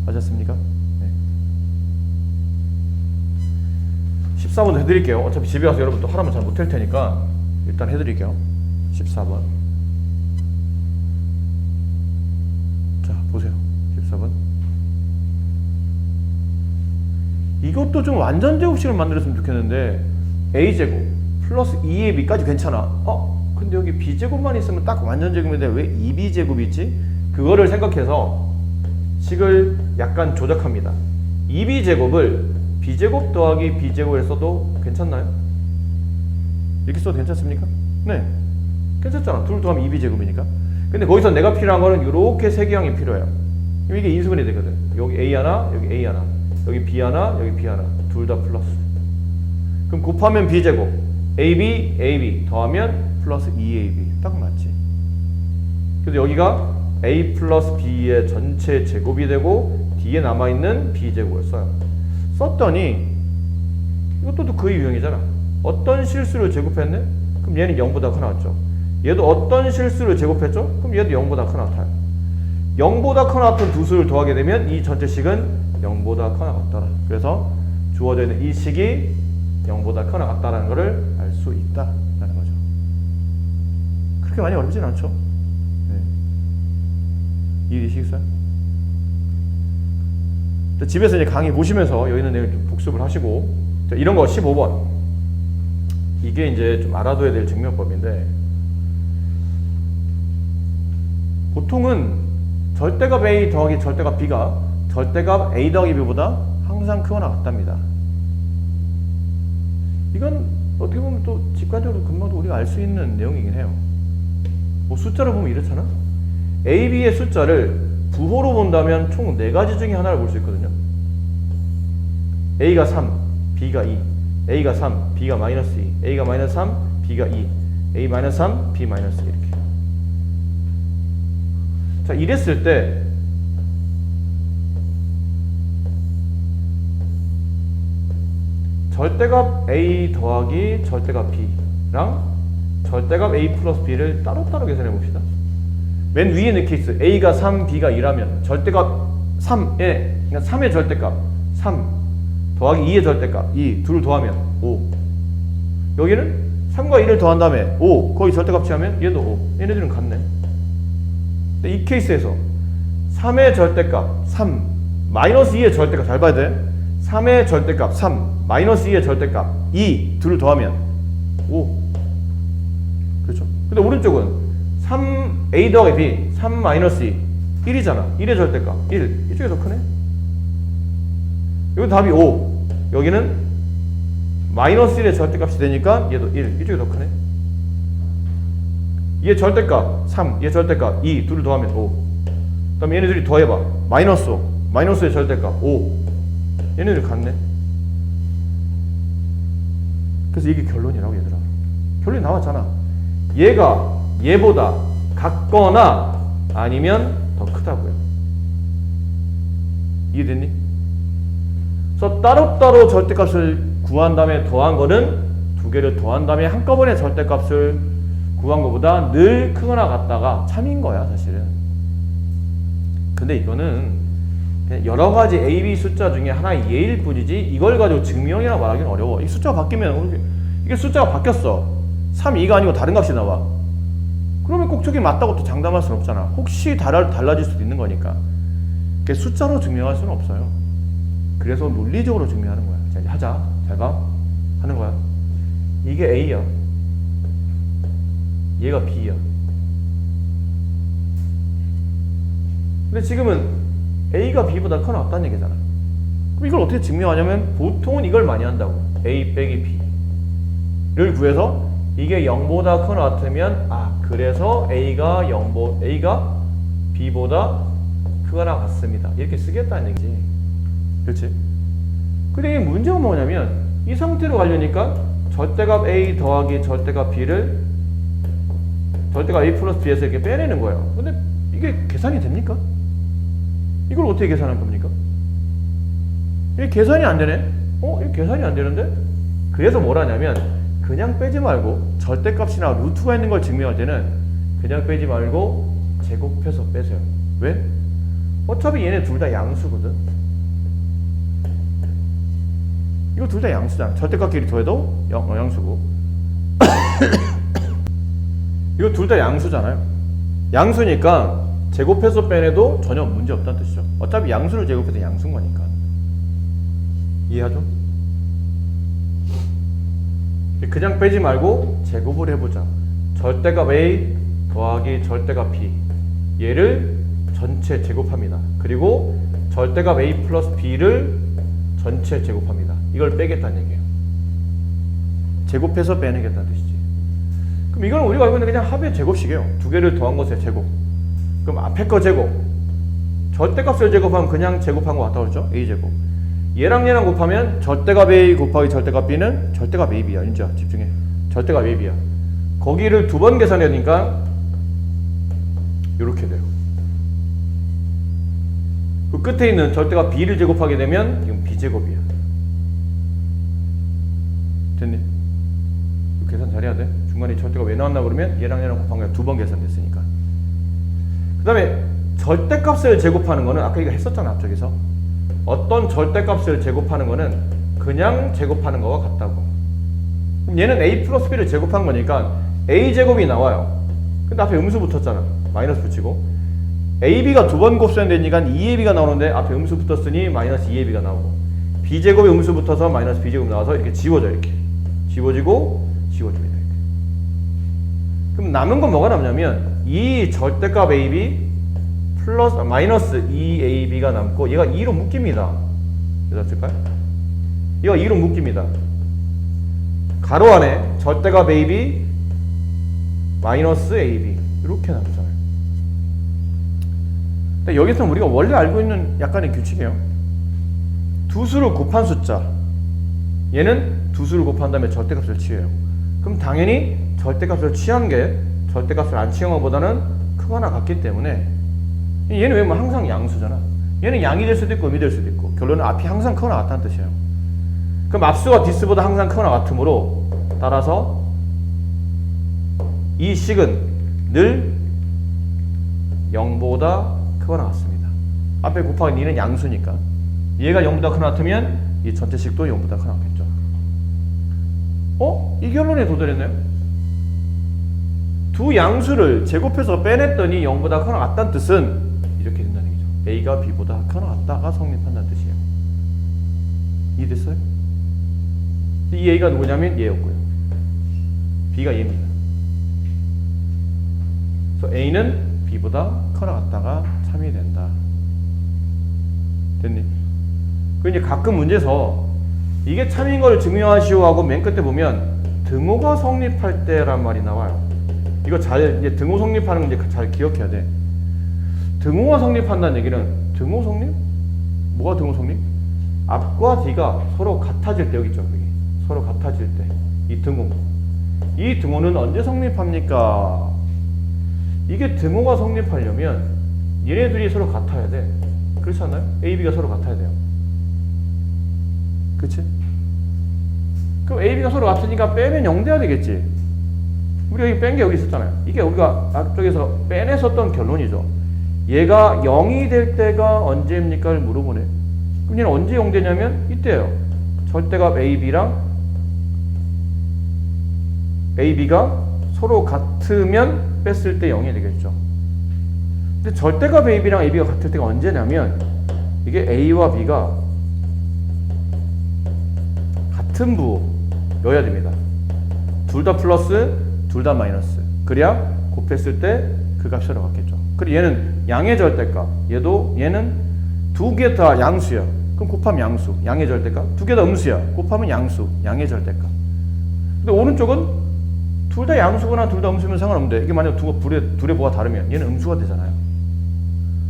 아셨습니까? 네. 14번도 해드릴게요. 어차피 집에 가서 여러분 또 하라면 잘 못할 테니까 일단 해드릴게요. 14번. 자, 보세요. 14번. 이것도 좀 완전 제곱식을 만들었으면 좋겠는데 A제곱 플러스 2AB까지 괜찮아. 근데 여기 B제곱만 있으면 딱 완전 제곱인데 왜 2B제곱이 있지? 그거를 생각해서 식을 약간 조작합니다. 2B제곱을 B제곱 더하기 B제곱을 써도 괜찮나요? 이렇게 써도 괜찮습니까? 네, 괜찮잖아. 둘 더하면 2B제곱이니까. 근데 거기서 내가 필요한 거는 이렇게 세 개항이 필요해요. 이게 인수분해 되거든. 여기 A 하나, 여기 A 하나, 여기 B 하나, 여기 B 하나, 둘 다 플러스. 그럼 곱하면 B제곱, AB 더하면 플러스 2AB. 딱 맞지? 그래서 여기가 A 플러스 B의 전체 제곱이 되고 뒤에 남아있는 B제곱을 써요. 썼더니 이것도 그 유형이잖아. 어떤 실수를 제곱했네? 그럼 얘는 0보다 크나 같죠? 얘도 어떤 실수를 제곱했죠? 그럼 얘도 0보다 크나 같아요. 0보다 크나 같은 두 수를 더하게 되면 이 전체 식은 0보다 크나 같더라. 그래서 주어져 있는 이 식이 0보다 크거나 같다라는 것을 알 수 있다라는 거죠. 그렇게 많이 어렵진 않죠. 네. 이해되시겠어요? 집에서 이제 강의 보시면서 여기 있는 내용 좀 복습을 하시고, 자, 이런 거 15번. 이게 이제 좀 알아둬야 될 증명법인데, 보통은 절대값 A 더하기 절대값 B가 절대값 A 더하기 B보다 항상 크거나 같답니다. 이건 어떻게 보면 또 직관적으로 금방 우리가 알 수 있는 내용이긴 해요. 뭐 숫자로 보면 이렇잖아. A, B의 숫자를 부호로 본다면 총 4가지 중에 하나를 볼 수 있거든요. A가 3, B가 2, A가 3, B가 마이너스 2, A가 마이너스 3, B가 2, A 마이너스 3, B 마이너스 2 이렇게. 자, 이랬을 때 절대값 A 더하기 절대값 B랑 절대값 A 플러스 B를 따로따로 계산해 봅시다. 맨 위에 있는 케이스 A가 3, B가 2라면 절대값 3에 그러니까 3의 절대값 3 더하기 2의 절대값 2 둘을 더하면 5. 여기는 3과 2를 더한 다음에 5 거기 절대값 취하면 얘도 5. 얘네들은 같네. 근데 이 케이스에서 3의 절대값 3 마이너스 2의 절대값 잘 봐야 돼. 3의 절대값 3 마이너스 2의 절대값 2 둘을 더하면 5. 그렇죠? 근데 오른쪽은 3a 더하기 b 3 마이너스 2 1이잖아. 1의 절대값 1 이쪽이 더 크네. 여기 답이 5 여기는 마이너스 1의 절대값이 되니까 얘도 1 이쪽이 더 크네. 얘 절대값 3 얘 절대값 2 둘을 더하면 5. 그 다음에 얘네들이 더해봐. 마이너스 5 마이너스의 절대값 5 얘네들 같네. 그래서 이게 결론이라고 얘들아. 결론이 나왔잖아. 얘가 얘보다 같거나 아니면 더 크다고요. 이해됐니? 그래서 따로따로 절대값을 구한 다음에 더한 거는 두 개를 더한 다음에 한꺼번에 절대값을 구한 것보다 늘 크거나 같다가 참인 거야 사실은. 근데 이거는 그냥 여러 가지 A, B 숫자 중에 하나의 예일 뿐이지 이걸 가지고 증명이라 말하기는 어려워. 이 숫자가 바뀌면 이게 숫자가 바뀌었어. 3, 2가 아니고 다른 값이 나와. 그러면 꼭 저게 맞다고 또 장담할 수는 없잖아. 혹시 달라질 수도 있는 거니까. 그게 숫자로 증명할 수는 없어요. 그래서 논리적으로 증명하는 거야. 자, 이제 하자. 잘 봐. 하는 거야. 이게 A야. 얘가 B야. 근데 지금은 A가 B보다 커나 같다는 얘기잖아. 그럼 이걸 어떻게 증명하냐면 보통은 이걸 많이 한다고. A 빼기 B를 구해서 이게 0보다 커나 같으면 그래서 A가 B보다 크거나 같습니다. 이렇게 쓰겠다는 얘기지. 그렇지? 근데 이 문제가 뭐냐면 이 상태로 가려니까 절대값 A 더하기 절대값 B를 절대값 A 플러스 B에서 이렇게 빼내는 거예요. 근데 이게 계산이 됩니까? 이걸 어떻게 계산할 겁니까? 이게 계산이 안 되네? 이게 계산이 안 되는데? 그래서 뭘 하냐면 그냥 빼지 말고 절대값이나 루트가 있는 걸 증명할 때는 그냥 빼지 말고 제곱해서 빼세요. 왜? 어차피 얘네 둘 다 양수거든. 이거 둘 다 양수잖아. 절대값끼리 더해도 양수고 이거 둘 다 양수잖아요. 양수니까 제곱해서 빼내도 전혀 문제 없다는 뜻이죠. 어차피 양수를 제곱해서 양수인 거니까. 이해하죠? 그냥 빼지 말고 제곱을 해보자. 절대값 A 더하기 절대값 B 얘를 전체 제곱합니다. 그리고 절대값 A 플러스 B를 전체 제곱합니다. 이걸 빼겠다는 얘기예요. 제곱해서 빼내겠다는 뜻이지. 그럼 이건 우리가 알고 있는 그냥 합의 제곱식이에요. 두 개를 더한 것의 제곱. 그럼 앞에 거 제곱. 절대값을 제곱하면 그냥 제곱한 거 같다고 그랬죠? A제곱. 얘랑 얘랑 곱하면 절대값 A 곱하기 절대값 B는 절대값 AB야. 인자 집중해. 절대값 AB야. 거기를 두 번 계산해야 되니까 이렇게 돼요. 그 끝에 있는 절대값 B를 제곱하게 되면 이건 B제곱이야. 됐니? 계산 잘해야 돼. 중간에 절대가 왜 나왔나 그러면 얘랑 얘랑 곱한 거야. 두 번 계산됐으니까. 그 다음에 절대값을 제곱하는 거는 아까 이거 했었잖아. 앞쪽에서 어떤 절대값을 제곱하는 거는 그냥 제곱하는 거와 같다고. 그럼 얘는 A 플러스 B를 제곱한 거니까 A제곱이 나와요. 근데 앞에 음수 붙었잖아. 마이너스 붙이고 AB가 두 번 곱셈되니까 2AB가 나오는데 앞에 음수 붙었으니 마이너스 2AB가 나오고 B제곱에 음수 붙어서 마이너스 B제곱 나와서 이렇게 지워져. 이렇게 지워지고 지워집니다. 이렇게. 그럼 남은 건 뭐가 남냐면 이 절대값 AB 플러스 마이너스 2AB가 남고 얘가 2로 묶입니다. 그래서 쓸까요? 얘가 2로 묶입니다. 가로 안에 절대값 AB 마이너스 AB 이렇게 남잖아요. 근데 여기서 우리가 원래 알고 있는 약간의 규칙이에요. 두 수를 곱한 숫자 얘는 두 수를 곱한 다음에 절대값을 취해요. 그럼 당연히 절대값을 취한 게 절대값을 안 취한 것보다는 크거나 같기 때문에 얘는 왜 뭐 항상 양수잖아. 얘는 양이 될 수도 있고 음이 될 수도 있고 결론은 앞이 항상 크거나 같다는 뜻이에요. 그럼 앞수가 뒷수보다 항상 크거나 같으므로 따라서 이 식은 늘 0보다 크거나 같습니다. 앞에 곱하기 2는 양수니까 얘가 0보다 크거나 같으면 이 전체식도 0보다 크거나 같겠죠. 이 결론에 도달했나요? 두 양수를 제곱해서 빼냈더니 0보다 크거나 같다는 뜻은 이렇게 된다는 얘기죠. A가 B보다 크거나 같다가 성립한다는 뜻이에요. 이해됐어요? 이 A가 누구냐면 얘였고요. B가 얘입니다. 그래서 A는 B보다 크거나 같다가 참이 된다. 됐니? 그 이제 가끔 문제에서 이게 참인 걸 증명하시오 하고 맨 끝에 보면 등호가 성립할 때란 말이 나와요. 이거 잘 이제 등호 성립하는 건 이제 잘 기억해야 돼. 등호가 성립한다는 얘기는 등호 성립? 뭐가 등호 성립? 앞과 뒤가 서로 같아질 때 여기 있죠. 여기. 서로 같아질 때 이 등호. 이 등호는 언제 성립합니까? 이게 등호가 성립하려면 얘네들이 서로 같아야 돼. 그렇지 않나요? A, B가 서로 같아야 돼요. 그치? 그럼 A, B가 서로 같으니까 빼면 0 돼야 되겠지. 우리가 여기 뺀 게 여기 있었잖아요. 이게 우리가 앞쪽에서 빼냈었던 결론이죠. 얘가 0이 될 때가 언제입니까를 물어보네. 그럼 얘는 언제 0 되냐면 이때예요. 절대값 A, B랑 A, B가 서로 같으면 뺐을 때 0이 되겠죠. 근데 절대값 A, B랑 A, B가 같을 때가 언제냐면 이게 A와 B가 같은 부호여야 됩니다. 둘 다 플러스, 둘 다 마이너스. 그래야 곱했을 때 그 값이 서로 같겠죠. 그리고 얘는 양의 절대값. 얘는 두 개 다 양수야. 그럼 곱하면 양수. 양의 절대값. 두 개 다 음수야. 곱하면 양수. 양의 절대값. 근데 오른쪽은 둘 다 양수거나 둘 다 음수면 상관없는데 이게 만약 둘의 부호가 다르면 얘는 음수가 되잖아요.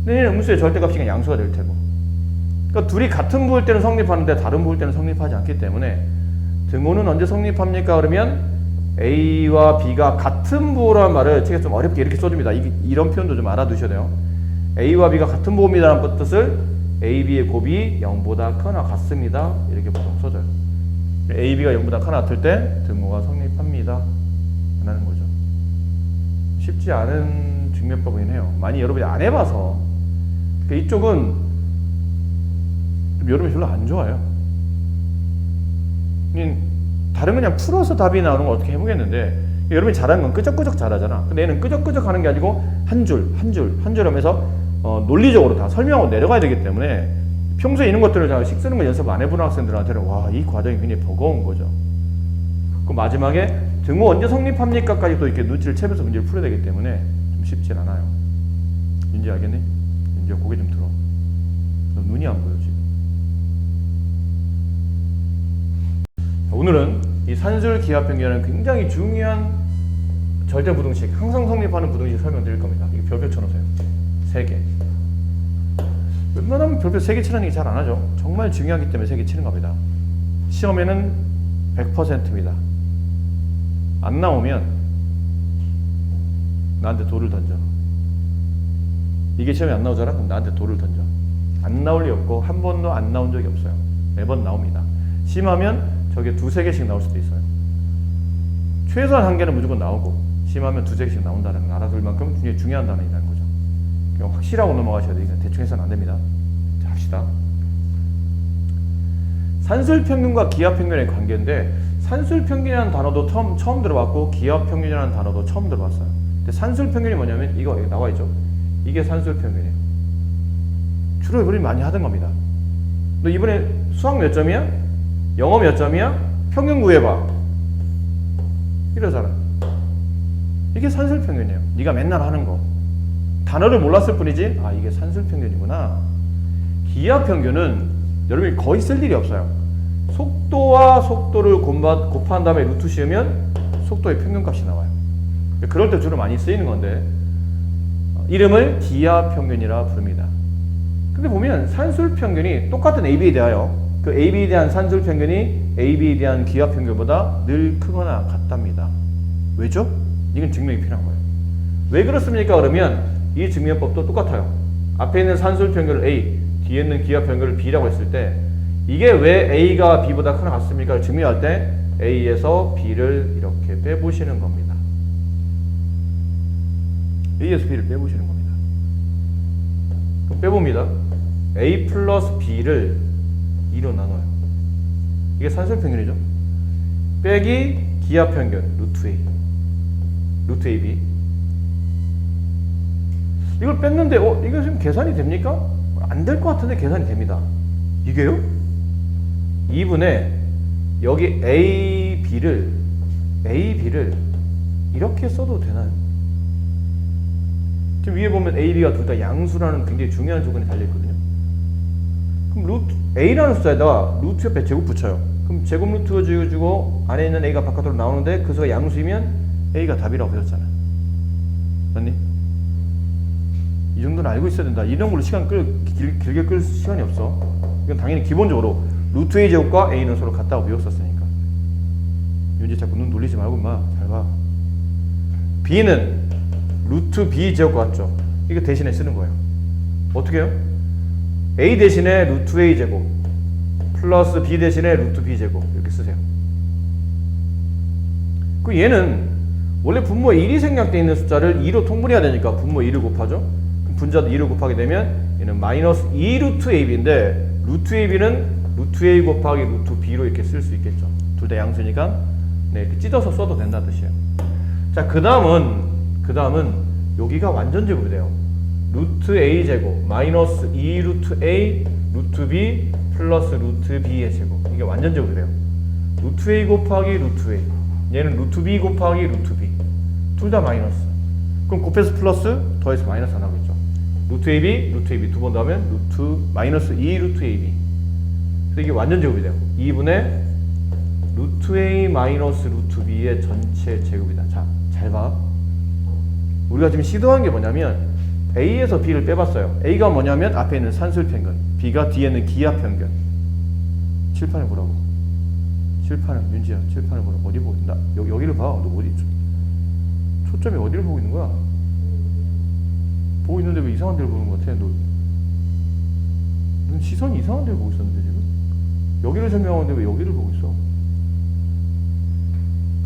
근데 얘는 음수의 절대값이 양수가 될 테고. 그러니까 둘이 같은 부호일 때는 성립하는데 다른 부호일 때는 성립하지 않기 때문에 등호는 언제 성립합니까? 그러면 A와 B가 같은 부호라는 말을 제가 좀 어렵게 이렇게 써줍니다. 이런 표현도 좀 알아두셔야 돼요. A와 B가 같은 부호입니다라는 뜻을 A, B의 곱이 0보다 크거나 같습니다. 이렇게 보통 써줘요. A, B가 0보다 크거나 같을 때 등호가 성립합니다. 라는 거죠. 쉽지 않은 증명법이긴 해요. 많이 여러분이 안 해봐서. 그러니까 이쪽은 여러분이 별로 안 좋아요. 다른 그냥 풀어서 답이 나오는 거 어떻게 해보겠는데 여러분이 잘하는 건 끄적끄적 잘하잖아. 근데 얘는 끄적끄적 하는 게 아니고 한 줄 하면서 논리적으로 다 설명하고 내려가야 되기 때문에 평소에 이런 것들을 잘 식 쓰는 거 연습 안 해보는 학생들한테는 와, 이 과정이 굉장히 버거운 거죠. 그 마지막에 등호 언제 성립합니까? 까지 또 이렇게 눈치를 채면서 문제를 풀어야 되기 때문에 좀 쉽진 않아요. 윤지 알겠니? 윤지야 고개 좀 들어. 너 눈이 안 보여 지금. 오늘은 이 산술 기하 평균은 굉장히 중요한 절대 부등식, 항상 성립하는 부등식 설명드릴 겁니다. 이거 별표 쳐놓으세요. 3개. 웬만하면 별표 3개 치는 얘기 잘 안 하죠. 정말 중요하기 때문에 3개 치는 겁니다. 시험에는 100%입니다. 안 나오면 나한테 돌을 던져. 이게 시험에 안 나오잖아? 그럼 나한테 돌을 던져. 안 나올 리 없고 한 번도 안 나온 적이 없어요. 매번 나옵니다. 심하면 저게 2-3개씩 나올 수도 있어요. 최소한 1개는 무조건 나오고 심하면 2-3개씩 나온다는 걸 알아둘 만큼 굉장히 중요한 단어이라는 거죠. 그냥 확실하고 넘어가셔야 돼요. 대충 해서는 안 됩니다. 자, 합시다. 산술평균과 기하평균의 관계인데 산술평균이라는 단어도 처음 들어봤고 기하평균이라는 단어도 처음 들어봤어요. 근데 산술평균이 뭐냐면 이거 나와 있죠. 이게 산술평균이에요. 주로 우리 많이 하던 겁니다. 너 이번에 수학 몇 점이야? 영어 몇 점이야? 평균 구해봐. 이러잖아. 이게 산술평균이에요. 네가 맨날 하는 거. 단어를 몰랐을 뿐이지 아 이게 산술평균이구나. 기하평균은 여러분이 거의 쓸 일이 없어요. 속도와 속도를 곱한 다음에 루트 씌우면 속도의 평균값이 나와요. 그럴 때 주로 많이 쓰이는 건데 이름을 기하평균이라 부릅니다. 근데 보면 산술평균이 똑같은 AB에 대하여 그 AB에 대한 산술평균이 AB에 대한 기하평균보다 늘 크거나 같답니다. 왜죠? 이건 증명이 필요한 거예요. 왜 그렇습니까? 그러면 이 증명법도 똑같아요. 앞에 있는 산술평균을 A, 뒤에 있는 기하평균을 B라고 했을 때 이게 왜 A가 B보다 크거나 같습니까? 증명할 때 A에서 B를 이렇게 빼보시는 겁니다. A에서 B를 빼보시는 겁니다. 그럼 빼봅니다. A 플러스 B를 2로 나눠요. 이게 산술평균이죠. 빼기 기하평균 루트 A, 루트 AB. 이걸 뺐는데 이거 지금 계산이 됩니까? 안 될 것 같은데 계산이 됩니다. 이게요? 2분의 여기 AB를 이렇게 써도 되나요? 지금 위에 보면 AB가 둘 다 양수라는 굉장히 중요한 조건이 달려있거든요. 그럼 루트 A라는 숫자에다가 루트 옆에 제곱 붙여요. 그럼 제곱 루트 주고 안에 있는 A가 바깥으로 나오는데 그 수가 양수이면 A가 답이라고 배웠잖아요. 맞니? 이 정도는 알고 있어야 된다. 이런 걸로 시간 길게 끌 시간이 없어. 이건 당연히 기본적으로 루트 A 제곱과 A는 서로 같다고 배웠었으니까. 윤지 자꾸 눈 돌리지 말고 마. 잘 봐. B는 루트 B 제곱과 같죠. 이거 대신에 쓰는 거예요. 어떻게 해요? A 대신에 루트 A 제곱 플러스 B 대신에 루트 B 제곱 이렇게 쓰세요. 그 얘는 원래 분모 1이 생략되어 있는 숫자를 2로 통분해야 되니까 분모 2를 곱하죠. 그럼 분자도 2를 곱하게 되면 얘는 마이너스 2 루트 AB인데 루트 AB는 루트 A 곱하기 루트 B로 이렇게 쓸 수 있겠죠. 둘 다 양수니까 네, 이렇게 찢어서 써도 된다는 뜻이에요. 자, 그 다음은 여기가 완전 제곱이 돼요. 루트 A 제곱 마이너스 2 루트 A 루트 B 플러스 루트 B의 제곱. 이게 완전 제곱이 돼요. 루트 A 곱하기 루트 A, 얘는 루트 B 곱하기 루트 B, 둘 다 마이너스. 그럼 곱해서 플러스, 더해서 마이너스 안 나오겠죠. 루트 AB 두 번 더하면 루트 마이너스 2 루트 AB. 그래서 이게 완전 제곱이 돼요. 2분의 루트 A 마이너스 루트 B의 전체 제곱이다. 자, 잘 봐. 우리가 지금 시도한 게 뭐냐면 A에서 B를 빼봤어요. A가 뭐냐면 앞에 있는 산술평균, B가 뒤에 있는 기하평균. 칠판을 보라고. 칠판을, 윤지야, 칠판을 보라고. 어디 보고 있나? 여기를 봐. 너 어디, 초점이 어디를 보고 있는 거야? 보고 있는데 왜 이상한 데를 보는 것 같아? 넌 시선이 이상한 데를 보고 있었는데 지금? 여기를 설명하는데 왜 여기를 보고 있어?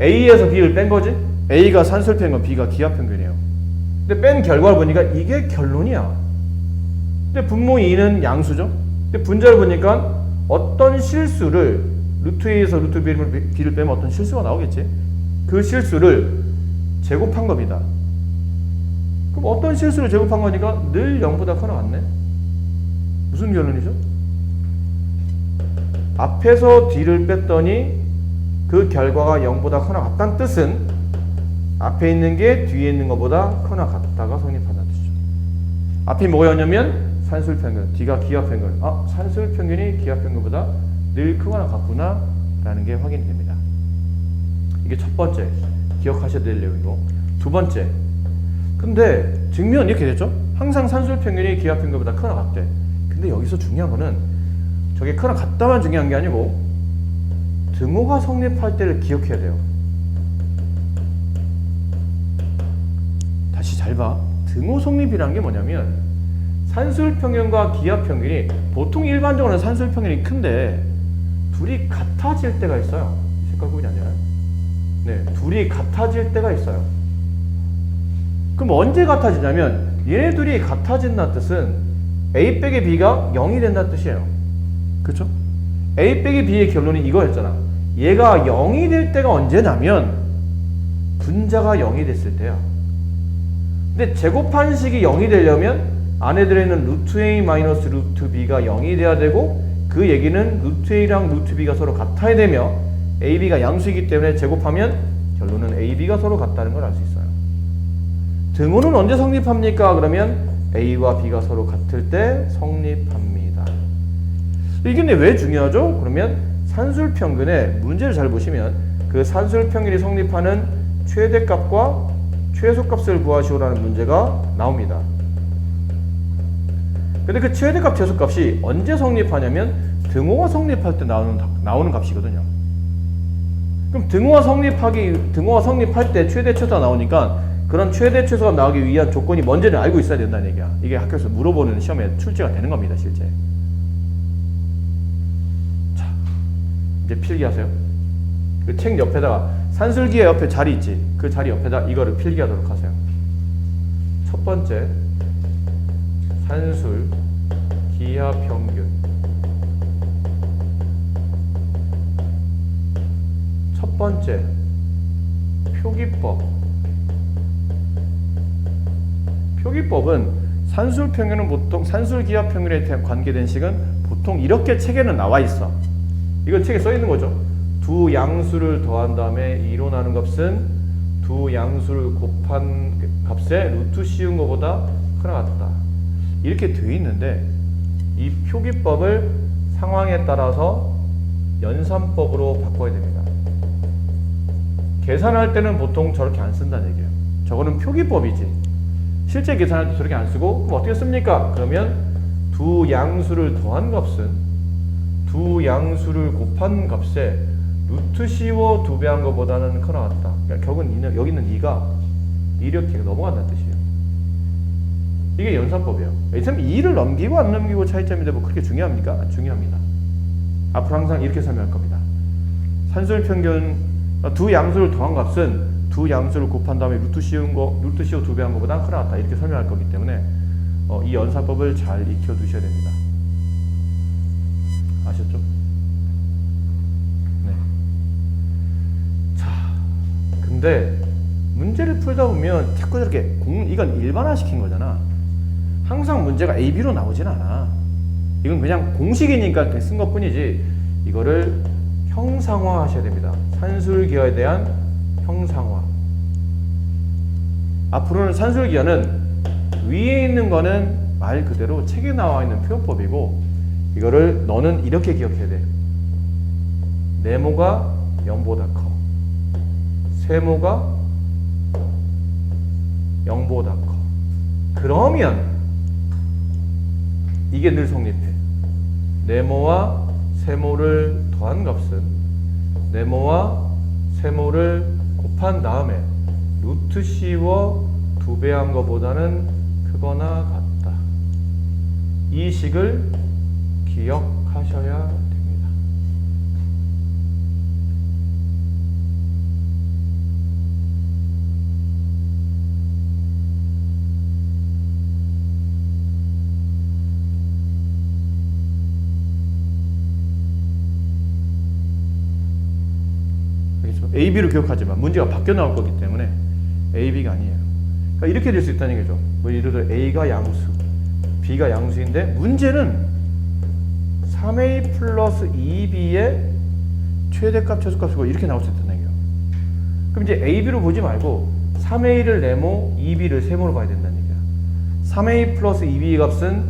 A에서 B를 뺀 거지? A가 산술평균, B가 기하평균이에요. 근데 뺀 결과를 보니까 이게 결론이야. 근데 분모 2는 양수죠? 근데 분자를 보니까 어떤 실수를 루트 A에서 루트 B를 빼면 어떤 실수가 나오겠지? 그 실수를 제곱한 겁니다. 그럼 어떤 실수를 제곱한 거니까 늘 0보다 커나 같네? 무슨 결론이죠? 앞에서 D를 뺐더니 그 결과가 0보다 커나 같다는 뜻은 앞에 있는 게 뒤에 있는 것보다 커나 같다가 성립한다는 뜻이죠. 앞이 뭐였냐면 산술평균, D가 기하평균. 아, 산술평균이 기하평균보다 늘 크거나 같구나 라는 게 확인이 됩니다. 이게 첫 번째 기억하셔야 될 내용이고, 두 번째, 근데 증명은 이렇게 됐죠? 항상 산술평균이 기하평균보다 크거나 같대. 근데 여기서 중요한 거는 저게 크거나 같다만 중요한 게 아니고 등호가 성립할 때를 기억해야 돼요. 다시 잘 봐. 등호 성립이란 게 뭐냐면 산술평균과 기하평균이 보통 일반적으로는 산술평균이 큰데 둘이 같아질 때가 있어요. 색깔 보이지 않나요? 네, 둘이 같아질 때가 있어요. 그럼 언제 같아지냐면 얘네 둘이 같아진다는 뜻은 A 빼기 B가 0이 된다는 뜻이에요. 그렇죠? A 빼기 B의 결론이 이거였잖아. 얘가 0이 될 때가 언제냐면 분자가 0이 됐을 때야. 근데 제곱한 식이 0이 되려면 안에 들어있는 루트 A 마이너스 루트 B가 0이 돼야 되고, 그 얘기는 루트 A랑 루트 B가 서로 같아야 되며 AB가 양수이기 때문에 제곱하면 결론은 AB가 서로 같다는 걸 알 수 있어요. 등호는 언제 성립합니까? 그러면 A와 B가 서로 같을 때 성립합니다. 이게 근데 왜 중요하죠? 그러면 산술평균의 문제를 잘 보시면 그 산술평균이 성립하는 최대값과 최소값을 구하시오라는 문제가 나옵니다. 근데 그 최대값, 최소값이 언제 성립하냐면 등호가 성립할 때 나오는 값이거든요. 그럼 등호가 성립할 때 최대, 최소가 나오니까 그런 최대, 최소가 나오기 위한 조건이 뭔지를 알고 있어야 된다는 얘기야. 이게 학교에서 물어보는 시험에 출제가 되는 겁니다, 실제. 자, 이제 필기하세요. 그 책 옆에다가 산술기의 옆에 자리 있지? 그 자리 옆에다 이거를 필기하도록 하세요. 첫 번째, 산술 기하 평균. 첫 번째, 표기법. 표기법은 산술 평균은 보통 산술 기하 평균에 관계된 식은 보통 이렇게 책에는 나와 있어. 이건 책에 써 있는 거죠. 두 양수를 더한 다음에 2로 나눈 값은 두 양수를 곱한 값에 루트 씌운 것보다 크나 같다. 이렇게 돼 있는데 이 표기법을 상황에 따라서 연산법으로 바꿔야 됩니다. 계산할 때는 보통 저렇게 안 쓴다는 얘기예요. 저거는 표기법이지. 실제 계산할 때 저렇게 안 쓰고 그럼 어떻게 씁니까? 그러면 두 양수를 더한 값은 두 양수를 곱한 값에 루트 씌워 2배 한 것보다는 크나 같다. 그러니까 결국은 여기 있는 2가 이렇게 넘어간다는 뜻이에요. 이게 연산법이에요. 참 2를 넘기고 안 넘기고 차이점인데 뭐 그렇게 중요합니까? 중요합니다. 앞으로 항상 이렇게 설명할 겁니다. 산술 평균 두 양수를 더한 값은 두 양수를 곱한 다음에 루트 씌워 2배 한 것보다 크나 같다. 이렇게 설명할 거기 때문에 이 연산법을 잘 익혀 두셔야 됩니다. 아셨죠? 네. 자, 근데 문제를 풀다 보면 자꾸 저렇게 이건 일반화시킨 거잖아. 항상 문제가 A, B로 나오진 않아. 이건 그냥 공식이니까 쓴 것 뿐이지 이거를 형상화 하셔야 됩니다. 산술기하에 대한 형상화. 앞으로는 산술기하는 위에 있는 거는 말 그대로 책에 나와 있는 표현법이고 이거를 너는 이렇게 기억해야 돼. 네모가 0보다 커. 세모가 0보다 커. 그러면 이게 늘 성립해. 네모와 세모를 더한 값은 네모와 세모를 곱한 다음에 루트 씌워 2배 한 것보다는 크거나 같다. 이 식을 기억하셔야 됩니다. AB로 기억하지만 문제가 바뀌어 나올 거기 때문에 AB가 아니에요. 그러니까 이렇게 될 수 있다는 얘기죠. 뭐 예를 들어 A가 양수, B가 양수인데 문제는 3A 플러스 2B의 최대값, 최소값이고 이렇게 나올 수 있다는 얘기예요. 그럼 이제 AB로 보지 말고 3A를 네모, 2B를 세모로 봐야 된다는 얘기야. 3A 플러스 2B 값은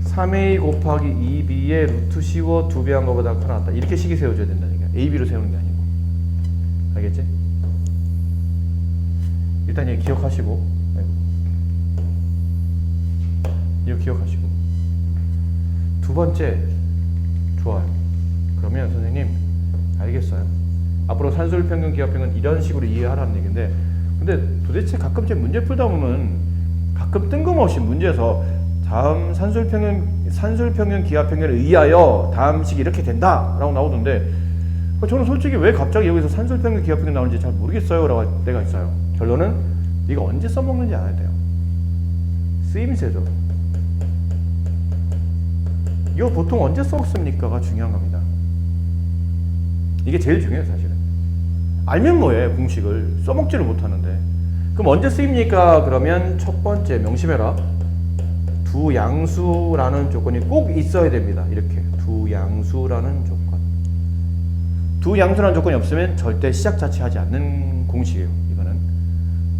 3A 곱하기 2B의 루트 씌워 2배 한 것보다 크나 같다. 이렇게 식이 세워져야 된다는 얘기야. AB로 세우는 게 아니고. 알겠지? 일단 얘 기억하시고, 이거 기억하시고. 두 번째, 좋아요. 그러면 선생님, 알겠어요. 앞으로 산술평균, 기하평균 이런 식으로 이해하라는 얘기인데, 근데 도대체 가끔 제 문제 풀다 보면 가끔 뜬금없이 문제에서 다음 산술평균, 기하평균에 의하여 다음 식이 이렇게 된다 라고 나오던데 저는 솔직히 왜 갑자기 여기서 산술평균, 기하평균 나오는지 잘 모르겠어요 라고 할 때가 있어요. 결론은 네가 언제 써먹는지 알아야 돼요. 쓰임새죠. 이거 보통 언제 썼습니까가 중요한 겁니다. 이게 제일 중요해요 사실은. 알면 뭐해 공식을 써먹지를 못하는데. 그럼 언제 쓰입니까? 그러면 첫 번째 명심해라. 두 양수라는 조건이 꼭 있어야 됩니다. 이렇게 두 양수라는 조건. 두 양수라는 조건이 없으면 절대 시작 자체 하지 않는 공식이에요. 이거는.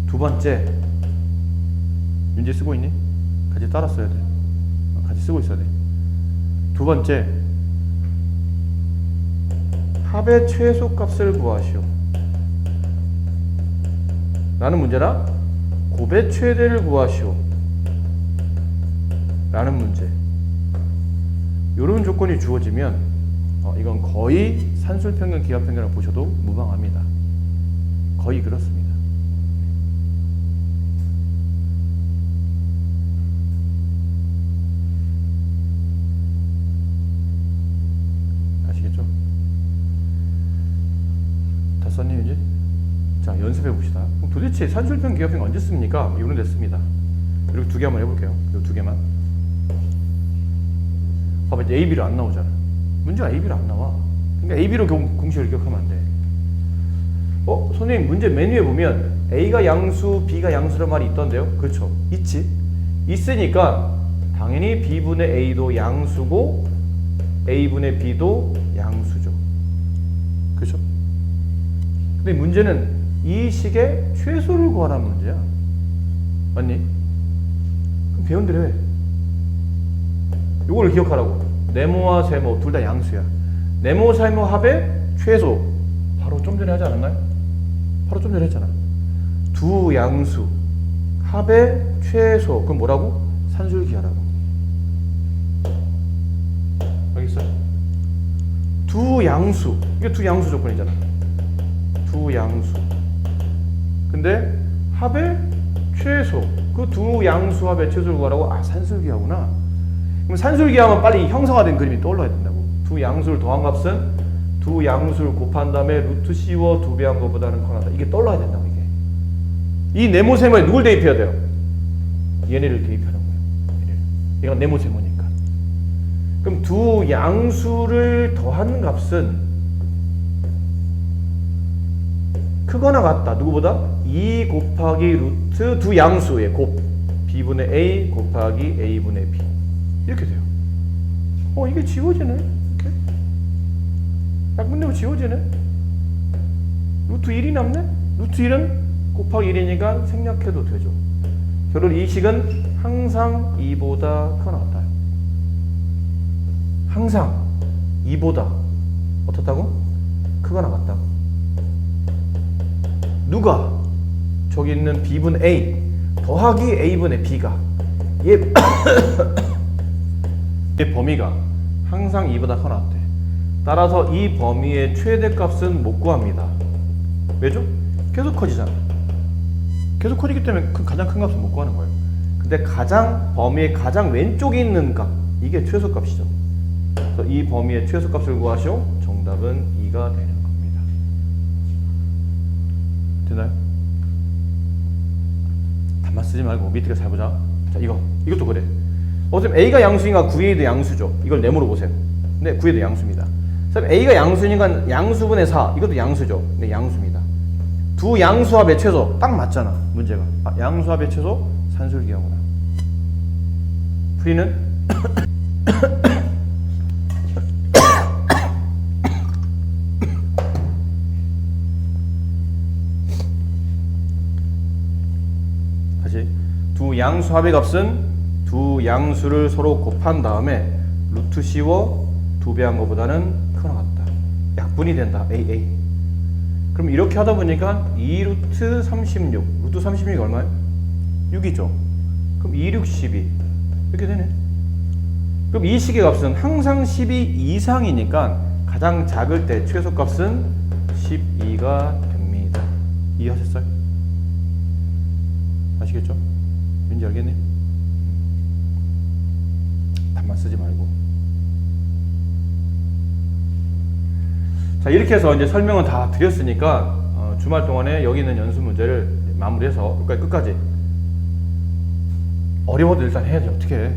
두 번째, 문제 쓰고 있니? 같이 따라 써야 돼. 같이 쓰고 있어야 돼. 두 번째, 합의 최소값을 구하시오. 라는 문제나 곱의 최대를 구하시오. 라는 문제. 이런 조건이 주어지면 이건 거의 산술평균, 기하평균을 보셔도 무방합니다. 거의 그렇습니다. 아시겠죠? 다 썼니 이제? 자, 연습해 봅시다. 그럼 도대체 산술평균, 기하평균 언제 씁니까? 이거는 됐습니다. 그리고 두 개 한번 해볼게요. 이 두 개만. 봐봐, 이제 AB로 안 나오잖아. 문제가 AB로 안 나와. 그러니까 AB로 공식을 기억하면 안 돼. 선생님, 문제 메뉴에 보면 A가 양수, B가 양수란 말이 있던데요? 그렇죠. 있지. 있으니까 당연히 B분의 A도 양수고 A분의 B도 양수죠. 그렇죠? 근데 문제는 이 식의 최소를 구하라는 문제야. 맞니? 그럼 배운 대로 해. 요거를 기억하라고. 네모와 세모 둘 다 양수야. 네모, 세모 합의 최소. 바로 좀 전에 하지 않았나요? 바로 좀 전에 했잖아. 두 양수 합의 최소. 그럼 뭐라고? 산술기하라고. 알겠어요? 두 양수. 이게 두 양수 조건이잖아. 두 양수. 근데 합의 최소. 그 두 양수 합의 최소를 구하라고? 아, 산술기하구나. 그럼 산술기하면 빨리 형성화된 그림이 떠올라야 된다고. 두 양수를 더한 값은 두 양수를 곱한 다음에 루트 C워 두 배한 것보다는 커나다. 이게 떠올라야 된다고, 이게. 이 네모세모에 누굴 대입해야 돼요? 얘네를 대입하는 거예요. 얘네를. 얘가 네모세모니까. 그럼 두 양수를 더한 값은 크거나 같다. 누구보다? 2 곱하기 루트 두 양수의 곱. B분의 A 곱하기 A분의 B. 이렇게 돼요. 이게 지워지네. 이렇게. 약분되면 지워지네. 루트 1이 남네? 루트 1은 곱하기 1이니까 생략해도 되죠. 결론 이 식은 항상 2보다 크거나 같아요. 항상 2보다 어떻다고? 크거나 같다고. 누가? 저기 있는 B분 A 더하기 A분의 B가 얘 범위가 항상 2보다 크거나 같대. 따라서 이 범위의 최대값은 못 구합니다. 왜죠? 계속 커지잖아. 계속 커지기 때문에 가장 큰 값은 못 구하는 거예요. 근데 범위의 가장 왼쪽에 있는 값, 이게 최소값이죠. 그래서 이 범위의 최소값을 구하시오. 정답은 2가 되는 겁니다. 되나요? 단만 쓰지 말고 밑에 잘 보자. 자, 이것도 그래. 어차피 A가 양수니까 9A도 양수죠. 이걸 네모로 보세요. 근데 9A도 양수입니다. A가 양수니까 양수분의 4. 이것도 양수죠. 근데 양수입니다. 두 양수합의 최소. 딱 맞잖아, 문제가. 양수합의 최소 산술기하구나. 풀이는? 다시. 두 양수합의 값은 두 양수를 서로 곱한 다음에 루트 C워 두 배한 것보다는 크거나 같다. 약분이 된다. AA. 그럼 이렇게 하다 보니까 2루트 36. 루트 36이 얼마예요? 6이죠. 그럼 2, 6, 12. 이렇게 되네. 그럼 이 식의 값은 항상 12 이상이니까 가장 작을 때 최소값은 12가 됩니다. 이해하셨어요? 아시겠죠? 왠지 알겠네? 답만 쓰지 말고. 자, 이렇게 해서 이제 설명은 다 드렸으니까 주말 동안에 여기 있는 연습 문제를 마무리해서 끝까지 어려워도 일단 해야지. 어떻게 해?